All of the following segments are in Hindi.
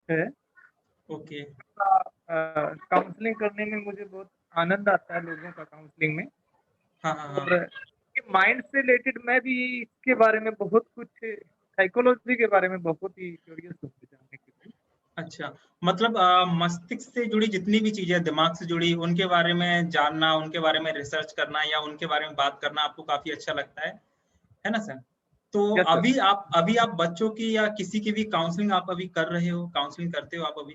है। ओके। काउंसलिंग करने में मुझे बहुत आनंद आता है लोगों का काउंसलिंग में। हाँ, हाँ, और हाँ। ये माइंड से रिलेटेड मैं भी इसके बारे में बहुत कुछ साइकोलॉजी के बारे में बहुत ही क्यूरियस हूँ जानने के लिए। अच्छा, मतलब मस्तिष्क से जुड़ी जितनी भी चीज़ें दिमाग से जुड़ी उनके बारे में जानना, उनके बारे में रिसर्च करना या उनके बारे में बात करना आपको काफ़ी अच्छा लगता है ना सर? तो यस सर। अभी आप बच्चों की या किसी की भी काउंसलिंग आप अभी कर रहे हो, काउंसलिंग करते हो आप अभी?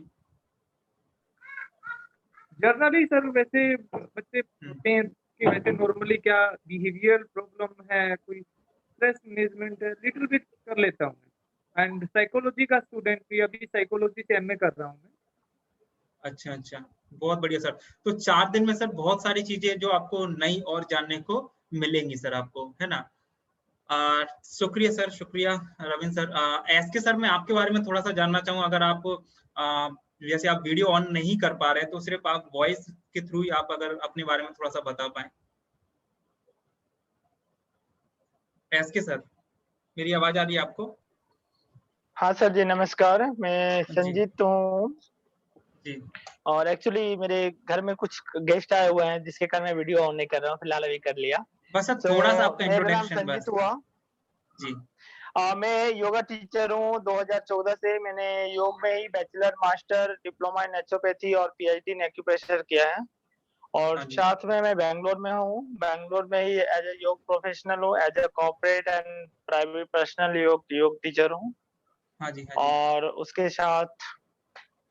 जनरली सर वैसे बच्चे हुँ। होते हैं कि वैसे नॉर्मली क्या बिहेवियर प्रॉब्लम है, कोई स्ट्रेस मैनेजमेंट है, लिटिल बिट कर लेता हूँ मैं। एंड साइकोलॉजी का स्टूडेंट भी, अभी साइकोलॉजी से एमए कर रहा हूँ मैं। अच्छा, अच्छा। बहुत बढ़िया सर। तो 4 दिन में सर बहुत सारी चीज़ें जो आपको नई और जानने को मिलेंगी सर आपको, है ना? शुक्रिया सर, शुक्रिया रविंद्र सर। एसके सर मैं आपके बारे में थोड़ा-सा जानना चाहूँगा अगर आप जैसे आप वीडियो ऑन नहीं कर पा रहे हैं तो सिर्फ़ आप वॉइस के थ्रू ही आप अगर अपने बारे में थोड़ा-सा बता पाएँ? एसके सर, मेरी आवाज़ आ रही है आपको? हाँ सर जी, नमस्कार। मैं जी, संजीत हूँ जी। और एक्चुअली मेरे घर में कुछ गेस्ट आए हुए हैं जिसके कारण मैं वीडियो ऑन नहीं कर रहा हूँ, फिलहाल अभी कर लिया। बस सर थोड़ा-सा तो आपका मेरा नाम इंट्रोडक्शन संजीत बस। हुआ। जी, मैं योगा टीचर हूँ 2014 से मैंने योग में ही bachelor, master, diploma in naturopathy और पीएचडी इन एक्यूप्रेशर किया है। और हाँ जी। साथ में मैं बैंगलोर में हूँ। बैंगलोर में ही एज़ अ योग प्रोफेशनल हूँ, as a corporate and private personal योग टीचर हूँ। हाँ जी, हाँ जी। और उसके साथ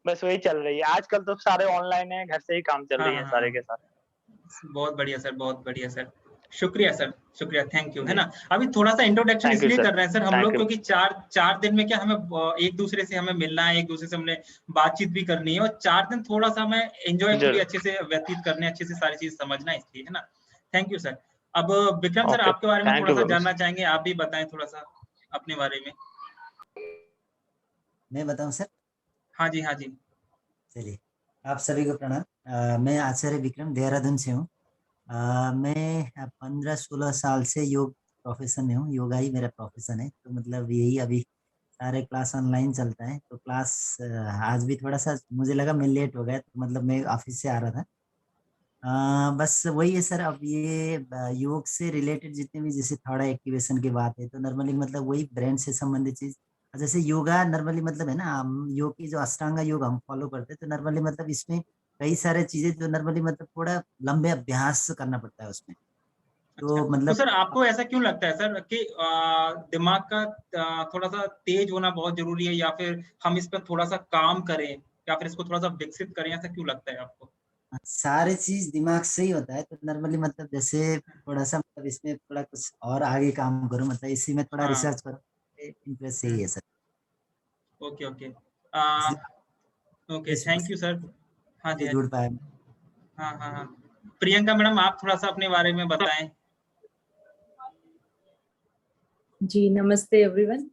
बस वही चल रही है। आजकल तो सारे ऑनलाइन है, घर से ही काम चल हाँ, रही हाँ, है हाँ, सारे के हाँ। सारे। बहुत बढ़िया सर, बहुत बढ़िया सर। शुक्रिया सर, शुक्रिया, थैंक यू, है जी, ना? अभी थोड़ा-सा इंट्रोडक्शन थैंक यू इसलिए सर। कर रहे हैं सर हम थैंक लोग यू। क्योंकि 4 दिन में क्या हमें एक-दूसरे से हमें मिलना है, एक-दूसरे से हमने बातचीत भी करनी है और 4 दिन थोड़ा-सा हमें एन्जॉयफुली ज़रूर। अच्छे से व्यतीत करने, अच्छे से सारी चीज़ समझना है इसलिए, है ना? Thank you sir. अब विक्रम सर ओके, आपके बारे में थैंक यू थोड़ा-सा बाबू। जानना चाहेंगे, आप भी बताएँ थोड़ा-सा अपने बारे में। मैं बताऊं सर? हाँ जी, हाँ जी। चलिए, आप सभी को प्रणाम। मैं आचार्य विक्रम देहरादून से हूँ। मैं 15-16 साल से योग प्रोफेशन में हूँ। योगा ही मेरा प्रोफेशन है, तो मतलब यही अभी सारे क्लास ऑनलाइन चलता है। तो क्लास आज भी थोड़ा सा मुझे लगा मैं लेट हो गया, तो मतलब मैं ऑफिस से आ रहा था। बस वही है सर। अब ये योग से रिलेटेड जितने भी जैसे थोड़ा एक्टिवेशन की बात है, तो नॉर्मली मतलब वही ब्रेन से संबंधित चीज। जैसे योगा नॉर्मली मतलब है ना, हम योग की जो अष्टांगा योग हम फॉलो करते हैं, तो नॉर्मली मतलब इसमें कई सारे चीजें जो नॉर्मली मतलब थोड़ा लंबे अभ्यास करना पड़ता है उसमें, अच्छा, तो तो मतलब सर आपको ऐसा क्यों लगता है सर कि दिमाग का थोड़ा-सा तेज होना बहुत ज़रूरी है या फिर हम इस पर थोड़ा-सा काम करें या फिर इसको थोड़ा-सा विकसित करें, ऐसा क्यों लगता है आपको? सारे चीज दिमाग से ही होता है। तो नॉर्मली मतलब जैसे थोड़ा सा मतलब इसमें थोड़ा कुछ और आगे काम करूँ, मतलब इसी में थोड़ा हाँ, रिसर्च करूँ, इंटरेस्ट हुँ, यही है सर। Okay, okay. अ, ओके, इस थैंक यू सर। हाँ जी, से हाँ जुड़ जी। पाया। हाँ, हाँ, हाँ। प्रियंका मैडम आप थोड़ा-सा अपने बारे में बताएँ? जी, नमस्ते एवरीवन।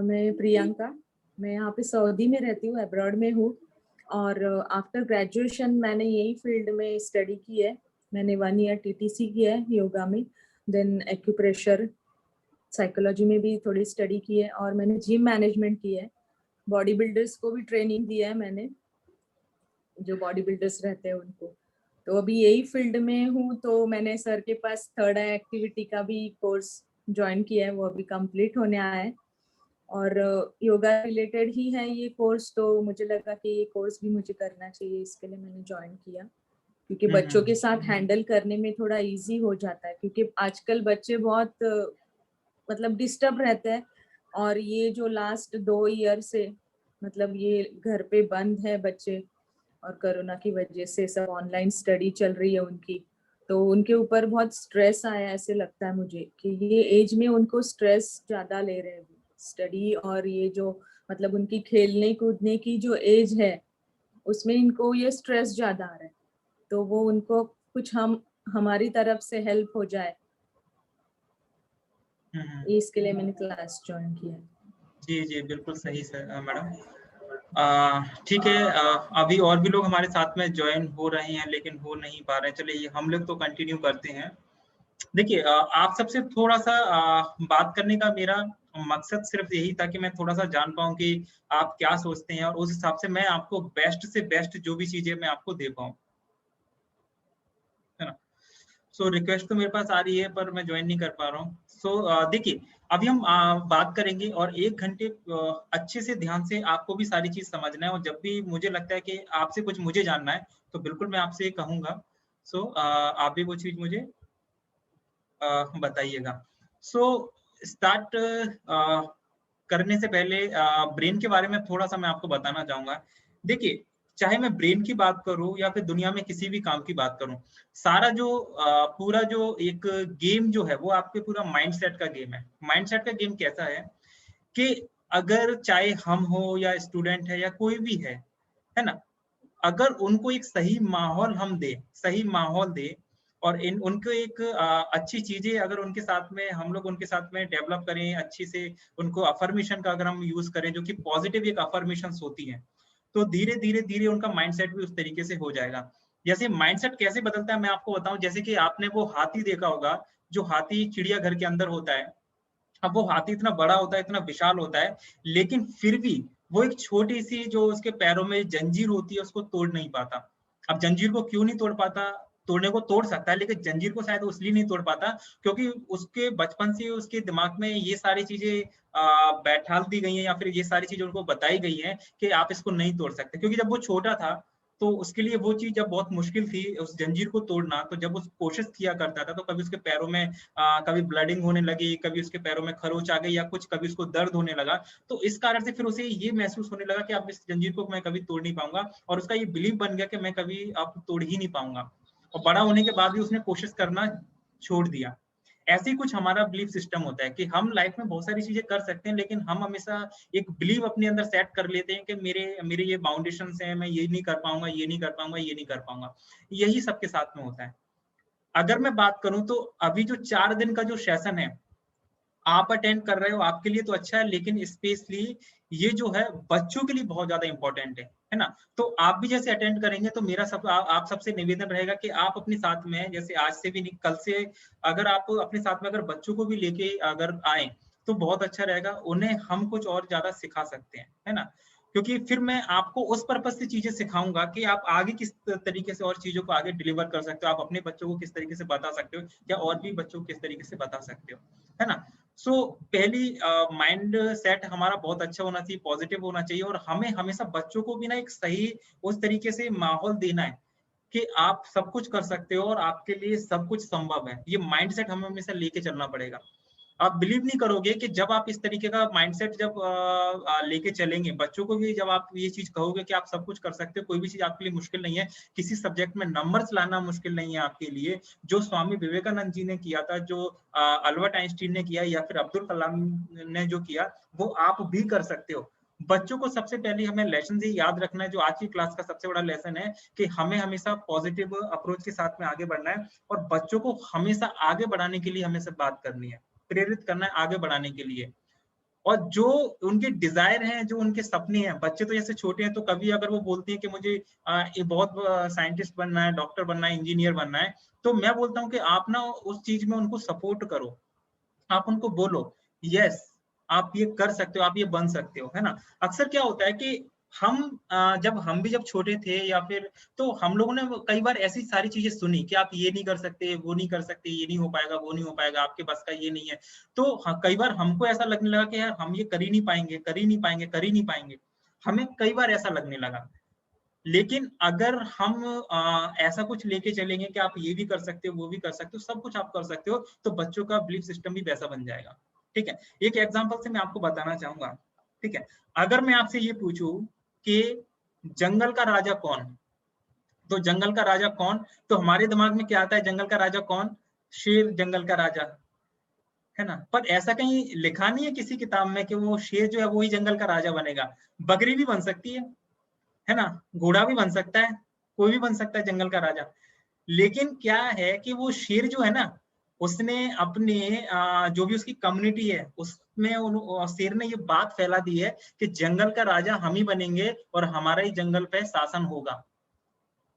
मैं प्रियंका, मैं यहाँ पे सऊदी में रहती हूँ, अब्रॉड में हूँ और आफ्टर ग्रेजुएशन मैंने यही फील्ड में स्टडी की है। मैंने 1 ईयर टीटीसी किया है योगा में, देन एक्यूप्रेशर, साइकोलॉजी में भी थोड़ी स्टडी की है और मैंने जिम मैनेजमेंट की है। बॉडी बिल्डर्स को भी ट्रेनिंग दिया है मैंने, जो बॉडी बिल्डर्स रहते हैं उनको। तो अभी यही फील्ड में हूँ, तो मैंने सर के पास थर्ड आई एक्टिविटी का भी कोर्स ज्वाइन किया है, वो अभी कंप्लीट होने आया है और योगा रिलेटेड ही है ये कोर्स, तो मुझे लगा कि ये कोर्स भी मुझे करना चाहिए, इसके लिए मैंने ज्वाइन किया। क्योंकि हुँ, बच्चों के हुँ। साथ हैंडल करने में थोड़ा इजी हो जाता है, क्योंकि आजकल बच्चे बहुत मतलब डिस्टर्ब रहते हैं और ये जो लास्ट 2 ईयर से मतलब ये घर पे बंद है बच्चे और कोरोना की वजह से सब ऑनलाइन स्टडी चल रही है उनकी, तो उनके ऊपर बहुत स्ट्रेस आया, ऐसे लगता है मुझे कि ये एज में उनको स्ट्रेस ज्यादा ले रहे हैं स्टडी, और ये जो मतलब उनकी खेलने कूदने की जो एज है उसमें इनको ये स्ट्रेस ज्यादा आ रहा है, तो वो उनको कुछ हमारी तरफ से हेल्प हो जाए, हुँ, हुँ। इसके लिए मैंने क्लास ज्वाइन किया। जी, जी, बिल्कुल सही सर मैडम। ठीक है अभी और भी लोग हमारे साथ में जॉइन हो रहे हैं लेकिन हो नहीं पा रहे हैं। चलिए हम लोग तो कंटिन्यू करते हैं। देखिए आप सबसे थोड़ा सा बात करने का मेरा मकसद सिर्फ यही था कि मैं थोड़ा सा जान पाऊं कि आप क्या सोचते हैं और उस हिसाब से मैं आपको बेस्ट से बेस्ट जो भी चीजें मैं आपको दे पाऊं, है ना। सो रिक्वेस्ट तो मेरे पास आ रही है पर मैं ज्वाइन नहीं कर पा रहा हूँ। सो देखिए अभी हम बात करेंगे और 1 घंटे अच्छे से ध्यान से आपको भी सारी चीज समझना है और जब भी मुझे लगता है कि आपसे कुछ मुझे जानना है तो बिल्कुल मैं आपसे कहूंगा। सो आप भी वो चीज मुझे बताइएगा। सो स्टार्ट करने से पहले ब्रेन के बारे में थोड़ा सा मैं आपको बताना चाहूंगा। देखिए चाहे मैं ब्रेन की बात करूं या फिर दुनिया में किसी भी काम की बात करूं, सारा जो पूरा जो एक गेम जो है वो आपके पूरा माइंडसेट का गेम है। माइंडसेट का गेम कैसा है कि अगर चाहे हम हो या स्टूडेंट है या कोई भी है ना, अगर उनको एक सही माहौल हम दे, सही माहौल दे और इन उनको एक अच्छी चीजें अगर उनके साथ में हम लोग उनके साथ में डेवलप करें, अच्छी से उनको अफर्मेशन का अगर हम यूज करें जो कि पॉजिटिव एक अफर्मेशन होती हैं, तो धीरे धीरे धीरे उनका माइंडसेट भी उस तरीके से हो जाएगा। जैसे माइंडसेट कैसे बदलता है मैं आपको बताऊं। जैसे कि आपने वो हाथी देखा होगा, जो हाथी चिड़ियाघर के अंदर होता है। अब वो हाथी इतना बड़ा होता है, इतना विशाल होता है, लेकिन फिर भी वो एक छोटी सी जो उसके पैरों में जंजीर होती है उसको तोड़ नहीं पाता। अब जंजीर को क्यों नहीं तोड़ पाता? तोड़ने को तोड़ सकता है लेकिन जंजीर को शायद इसलिए नहीं तोड़ पाता क्योंकि उसके बचपन से उसके दिमाग में ये सारी चीजें बैठाल दी गई हैं या फिर ये सारी चीजें उनको बताई गई हैं कि आप इसको नहीं तोड़ सकते। क्योंकि जब वो छोटा था तो उसके लिए वो चीज जब बहुत मुश्किल थी उस जंजीर को तोड़ना, तो जब उस कोशिश किया करता था तो कभी उसके पैरों में कभी ब्लडिंग होने लगी, कभी उसके पैरों में खरोच आ गई या कुछ, कभी उसको दर्द होने लगा। तो इस कारण से फिर उसे ये महसूस होने लगा कि अब इस जंजीर को मैं कभी तोड़ नहीं पाऊंगा और उसका ये बिलीव बन गया कि मैं कभी अब तोड़ ही नहीं पाऊंगा। और बड़ा होने के बाद भी उसने कोशिश करना छोड़ दिया। ऐसे ही कुछ हमारा बिलीफ सिस्टम होता है कि हम लाइफ में बहुत सारी चीजें कर सकते हैं लेकिन हम हमेशा एक बिलीव अपने अंदर सेट कर लेते हैं कि मेरे मेरे ये बाउंडेशंस हैं, मैं ये नहीं कर पाऊंगा, ये नहीं कर पाऊंगा, ये नहीं कर पाऊंगा। यही सबके साथ में होता है। अगर मैं बात करूं तो अभी जो 4 दिन का जो सेशन है आप अटेंड कर रहे हो, आपके लिए तो अच्छा है, लेकिन स्पेशली ये जो है बच्चों के लिए बहुत ज्यादा इंपॉर्टेंट है ना। तो आप भी जैसे अटेंड करेंगे तो मेरा आप सबसे निवेदन रहेगा कि आप अपने साथ में, जैसे आज से भी नहीं कल से, अगर आप अपने साथ में अगर बच्चों को भी लेके अगर आए तो बहुत अच्छा रहेगा। उन्हें हम कुछ और ज्यादा सिखा सकते हैं, है ना। क्योंकि फिर मैं आपको उस पर्पज से चीजें सिखाऊंगा कि आप आगे किस तरीके से और चीजों को आगे डिलीवर कर सकते हो, आप अपने बच्चों को किस तरीके से बता सकते हो या और भी बच्चों को किस तरीके से बता सकते हो, है ना। सो पहली माइंड सेट हमारा बहुत अच्छा होना चाहिए, पॉजिटिव होना चाहिए और हमें हमेशा बच्चों को भी ना एक सही उस तरीके से माहौल देना है कि आप सब कुछ कर सकते हो और आपके लिए सब कुछ संभव है। ये माइंडसेट हमें हमेशा लेके चलना पड़ेगा। आप बिलीव नहीं करोगे कि जब आप इस तरीके का माइंडसेट जब लेके चलेंगे, बच्चों को भी जब आप ये चीज कहोगे कि आप सब कुछ कर सकते हो, कोई भी चीज आपके लिए मुश्किल नहीं है, किसी सब्जेक्ट में नंबर्स लाना मुश्किल नहीं है आपके लिए, जो स्वामी विवेकानंद जी ने किया था, जो अल्बर्ट आइंस्टीन ने किया या फिर अब्दुल कलाम ने जो किया, वो आप भी कर सकते हो। बच्चों को सबसे पहले हमें लेसन ये याद रखना है, जो आज की क्लास का सबसे बड़ा लेसन है, कि हमें हमेशा पॉजिटिव अप्रोच के साथ में आगे बढ़ना है और बच्चों को हमेशा आगे बढ़ाने के लिए हमें सब बात करनी है, प्रेरित करना है आगे बढ़ाने के लिए। और जो उनके डिजायर हैं, जो उनके सपने हैं, बच्चे तो जैसे छोटे हैं तो कभी अगर वो बोलते हैं कि मुझे ये बहुत साइंटिस्ट बनना है, डॉक्टर बनना है, इंजीनियर बनना है, तो मैं बोलता हूँ कि आप ना उस चीज में उनको सपोर्ट करो। आप उनको बोलो यस आप ये कर सकते हो, आप ये बन सकते हो, है ना। अक्सर क्या होता है कि हम जब हम भी जब छोटे थे या फिर, तो हम लोगों ने कई बार ऐसी सारी चीजें सुनी कि आप ये नहीं कर सकते, वो नहीं कर सकते, ये नहीं हो पाएगा, वो नहीं हो पाएगा, आपके बस का ये नहीं है। तो कई बार हमको ऐसा लगने लगा कि यार हम ये कर ही नहीं पाएंगे, कर ही नहीं पाएंगे, कर ही नहीं पाएंगे। हमें कई बार ऐसा लगने लगा। लेकिन अगर हम ऐसा कुछ लेके चलेंगे कि आप ये भी कर सकते हो, वो भी कर सकते हो, सब कुछ आप कर सकते हो, तो बच्चों का बिलीफ सिस्टम भी वैसा बन जाएगा। ठीक है, एक एग्जांपल से मैं आपको बताना चाहूंगा। ठीक है, अगर मैं आपसे ये पूछूं कि जंगल का राजा कौन, तो जंगल का राजा कौन, तो हमारे दिमाग में क्या आता है? जंगल का राजा कौन? शेर जंगल का राजा, है ना। पर ऐसा कहीं लिखा नहीं है किसी किताब में कि वो शेर जो है वो ही जंगल का राजा बनेगा। बकरी भी बन सकती है ना, घोड़ा भी बन सकता है, कोई भी बन सकता है जंगल का राजा। लेकिन क्या है कि वो शेर जो है ना, उसने अपने जो भी उसकी कम्युनिटी है उसमें शेर ने ये बात फैला दी है कि जंगल का राजा हम ही बनेंगे और हमारा ही जंगल पे शासन होगा।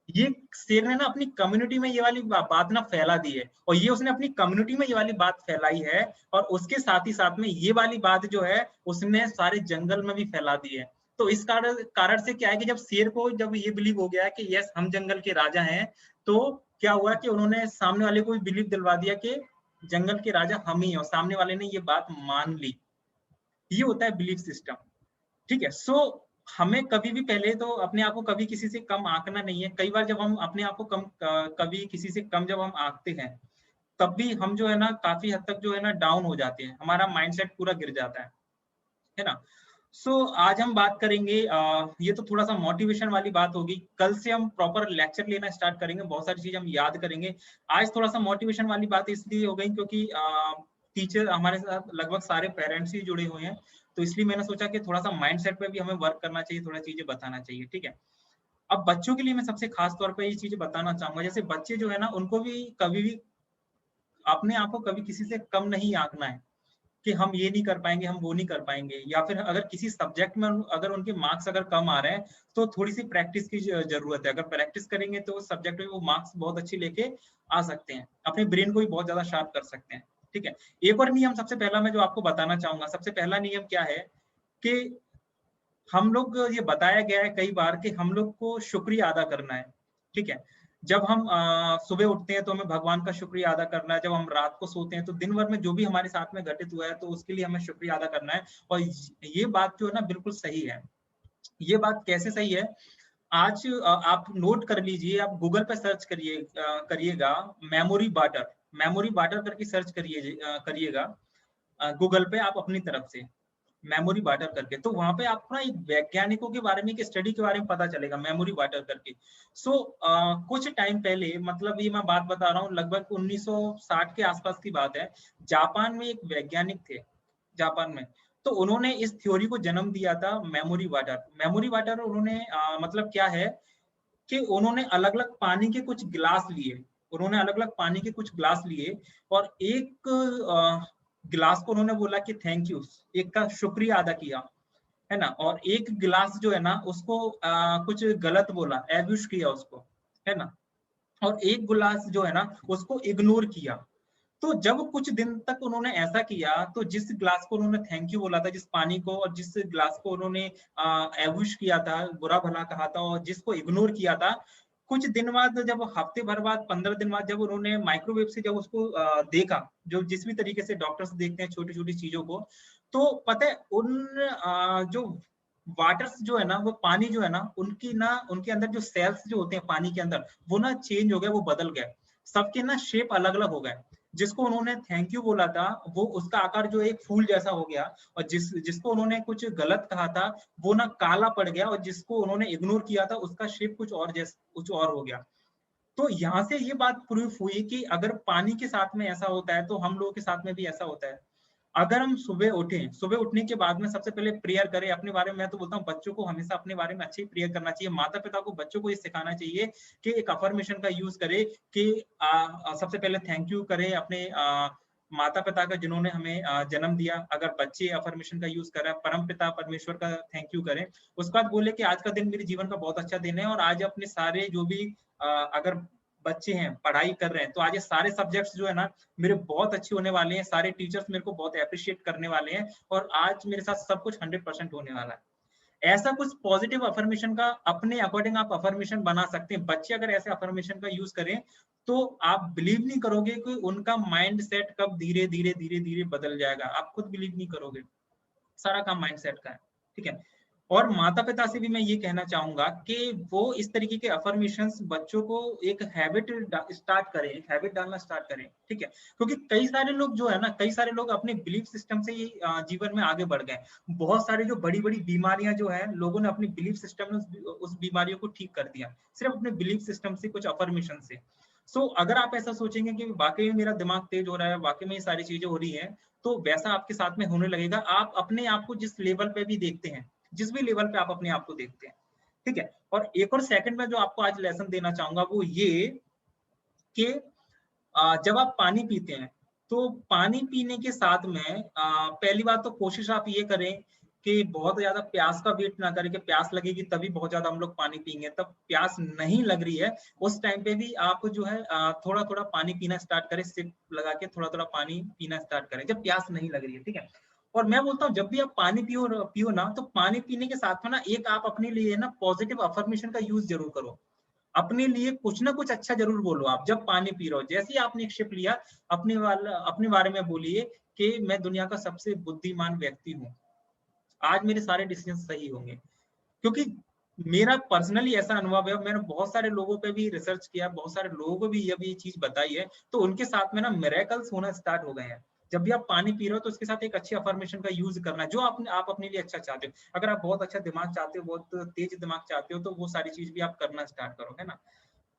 ये शेर ने ना अपनी कम्युनिटी में ये वाली बात ना फैला दी है, और ये उसने अपनी कम्युनिटी में ये वाली बात फैलाई है, और उसके साथ ही साथ में ये वाली बात जो है उसने सारे जंगल में भी फैला दी है। तो इस कारण से क्या है कि जब शेर को जब ये बिलीव हो गया कि यस हम जंगल के राजा हैं, तो क्या हुआ कि उन्होंने सामने वाले को भी बिलीव दिलवा दिया कि जंगल के राजा हम ही हैं, और सामने वाले ने ये बात मान ली। ये होता है बिलीफ सिस्टम, ठीक है। सो हमें कभी भी पहले तो अपने आप को कभी किसी से कम आंकना नहीं है। कई बार जब हम अपने आप को कभी किसी से कम जब हम आंकते हैं, तब भी हम जो है ना काफी हद तक जो है ना डाउन हो जाते हैं, हमारा माइंडसेट पूरा गिर जाता है ना। सो आज हम बात करेंगे, ये तो थोड़ा सा मोटिवेशन वाली बात होगी, कल से हम प्रॉपर लेक्चर लेना स्टार्ट करेंगे, बहुत सारी चीजें हम याद करेंगे। आज थोड़ा सा मोटिवेशन वाली बात इसलिए हो गई क्योंकि टीचर हमारे साथ लगभग सारे पेरेंट्स ही जुड़े हुए हैं, तो इसलिए मैंने सोचा कि थोड़ा सा माइंडसेट पे भी हमें वर्क करना चाहिए, थोड़ा चीजें बताना चाहिए, ठीक है। अब बच्चों के लिए मैं सबसे खास तौर पे ये चीजें बताना चाहूंगा, जैसे बच्चे जो है ना उनको भी कभी भी अपने आप को कभी किसी से कम नहीं आंकना है कि हम ये नहीं कर पाएंगे, हम वो नहीं कर पाएंगे, या फिर अगर किसी सब्जेक्ट में अगर उनके मार्क्स अगर कम आ रहे हैं तो थोड़ी सी प्रैक्टिस की जरूरत है। अगर प्रैक्टिस करेंगे तो उस सब्जेक्ट में वो मार्क्स बहुत अच्छी लेके आ सकते हैं, अपने ब्रेन को भी बहुत ज्यादा शार्प कर सकते हैं, ठीक है। एक और नियम सबसे पहला मैं जो आपको बताना चाहूंगा, सबसे पहला नियम क्या है कि हम लोग, ये बताया गया है कई बार कि हम लोग को शुक्रिया अदा करना है, ठीक है। जब हम सुबह उठते हैं तो हमें भगवान का शुक्रिया अदा करना है, जब हम रात को सोते हैं तो दिन भर में जो भी हमारे साथ में घटित हुआ है तो उसके लिए हमें शुक्रिया अदा करना है। और ये बात जो है ना बिल्कुल सही है। ये बात कैसे सही है, आज आप नोट कर लीजिए, आप गूगल पे सर्च करिएगा मेमोरी वाटर करके सर्च करिएगा गूगल पे आप अपनी तरफ से मेमोरी वाटर करके, तो वहां पे आपको ना एक वैज्ञानिकों के बारे में, एक स्टडी के बारे में पता चलेगा मेमोरी वाटर करके। सो कुछ टाइम पहले, मतलब ये मैं बात बता रहा हूँ लगभग 1960 के आसपास की बात है, जापान में एक वैज्ञानिक थे, जापान में, तो उन्होंने इस थ्योरी को जन्म दिया था मेमोरी वाटर उन्होंने मतलब क्या है कि उन्होंने अलग अलग पानी के कुछ गिलास लिए, और एक गिलास को उन्होंने बोला कि थैंक यू, एक का शुक्रिया अदा किया, है ना, और एक गिलास जो है ना उसको कुछ गलत बोला, एब्यूज किया उसको, है ना, और एक गिलास जो है ना उसको इग्नोर किया। तो जब कुछ दिन तक उन्होंने ऐसा किया, तो जिस ग्लास को उन्होंने थैंक यू बोला था, जिस पानी को, और जिस ग्लास को उन्होंने एविश किया था, बुरा भला कहा था, और जिसको इग्नोर किया था, कुछ दिन बाद, जब हफ्ते भर बाद, 15 दिन बाद, जब उन्होंने माइक्रोवेव से जब उसको देखा, जो जिस भी तरीके से डॉक्टर्स देखते हैं छोटी छोटी चीजों को, तो पता है उन जो वाटर्स जो है ना, वो पानी जो है ना, उनके अंदर जो सेल्स जो होते हैं पानी के अंदर, वो ना चेंज हो गए, वो बदल गए, सबके ना शेप अलग अलग हो गए। जिसको उन्होंने थैंक यू बोला था वो उसका आकार जो एक फूल जैसा हो गया, और जिसको उन्होंने कुछ गलत कहा था वो ना काला पड़ गया, और जिसको उन्होंने इग्नोर किया था उसका शेप कुछ और हो गया। तो यहाँ से ये बात प्रूफ हुई कि अगर पानी के साथ में ऐसा होता है तो हम लोगों के साथ में भी ऐसा होता है। अगर हम सुबह उठने के बाद में सबसे पहले प्रेयर करें अपने बारे में, मैं तो बोलता हूँ बच्चों को हमेशा अपने बारे में अच्छी प्रेयर करना चाहिए, माता पिता को बच्चों को ये सिखाना चाहिए कि एक अफर्मेशन का यूज करे कि सबसे पहले थैंक यू करें अपने माता पिता का जिन्होंने हमें जन्म दिया। अगर बच्चे अफर्मेशन का यूज कर रहे हैं, परम पिता परमेश्वर का थैंक यू करें। उसके बाद बोले कि आज का दिन मेरे जीवन का बहुत अच्छा दिन है, और आज अपने सारे जो भी अगर बच्चे हैं पढ़ाई कर रहे हैं तो आज ये सारे सब्जेक्ट्स जो है ना मेरे बहुत अच्छे होने वाले हैं, सारे टीचर्स मेरे को बहुत अप्रिशिएट करने वाले हैं, और आज मेरे साथ सब कुछ 100% होने वाला है। ऐसा कुछ पॉजिटिव अफर्मेशन का अपने अकॉर्डिंग आप अफर्मेशन बना सकते हैं। बच्चे अगर ऐसे अफर्मेशन का यूज करें तो आप बिलीव नहीं करोगे कि उनका माइंड सेट कब धीरे धीरे बदल जाएगा, आप खुद बिलीव नहीं करोगे। सारा काम माइंड सेट का है, ठीक है। और माता पिता से भी मैं ये कहना चाहूंगा कि वो इस तरीके के अफर्मेशंस बच्चों को एक हैबिट डालना स्टार्ट करें, ठीक है। क्योंकि कई सारे लोग जो है ना, कई सारे लोग अपने बिलीफ सिस्टम से ही जीवन में आगे बढ़ गए। बहुत सारी जो बड़ी बड़ी बीमारियां जो है, लोगों ने अपने बिलीफ सिस्टम में उस बीमारियों को ठीक कर दिया, सिर्फ अपने बिलीफ सिस्टम से, कुछ अफर्मेशन से। सो अगर आप ऐसा सोचेंगे कि वाकई में मेरा दिमाग तेज हो रहा है, वाकई में ये सारी चीजें हो रही हैं, तो वैसा आपके साथ में होने लगेगा। आप अपने आप को जिस लेवल पे भी देखते हैं, जिस भी लेवल पे आप अपने आप को देखते हैं, ठीक है। और एक और सेकंड में जो आपको आज लेसन देना चाहूंगा वो ये कि जब आप पानी पीते हैं तो पानी पीने के साथ में पहली बात तो कोशिश आप ये करें कि बहुत ज्यादा प्यास का वेट ना करें कि प्यास लगेगी तभी बहुत ज्यादा हम लोग पानी पीएंगे, तब प्यास नहीं लग रही है उस टाइम पे भी आप जो है थोड़ा थोड़ा पानी पीना स्टार्ट करें, सिप लगा के थोड़ा थोड़ा पानी पीना स्टार्ट करें जब प्यास नहीं लग रही है, ठीक है। और मैं बोलता हूँ जब भी आप पानी पियो ना, तो पानी पीने के साथ में ना एक आप अपने लिए ना पॉजिटिव अफर्मेशन का यूज जरूर करो, अपने लिए कुछ ना कुछ अच्छा जरूर बोलो आप जब पानी पी रहे हो। जैसे ही आपने एक शिप लिया, अपने बारे में बोलिए कि मैं दुनिया का सबसे बुद्धिमान व्यक्ति हूँ, आज मेरे सारे डिसीजन सही होंगे। क्योंकि मेरा पर्सनली ऐसा अनुभव है, मैंने बहुत सारे लोगों पे भी रिसर्च किया, बहुत सारे लोगों को भी ये चीज बताई है, तो उनके साथ में ना मिरेकल्स होना स्टार्ट हो गए हैं। जब भी आप पानी पी रहे हो तो उसके साथ एक अच्छी अफर्मेशन का यूज करना है, जो आप अपने लिए अच्छा चाहते हो। अगर आप बहुत अच्छा दिमाग चाहते हो, बहुत तेज दिमाग चाहते हो, तो वो सारी चीज भी आप करना स्टार्ट करो, है ना।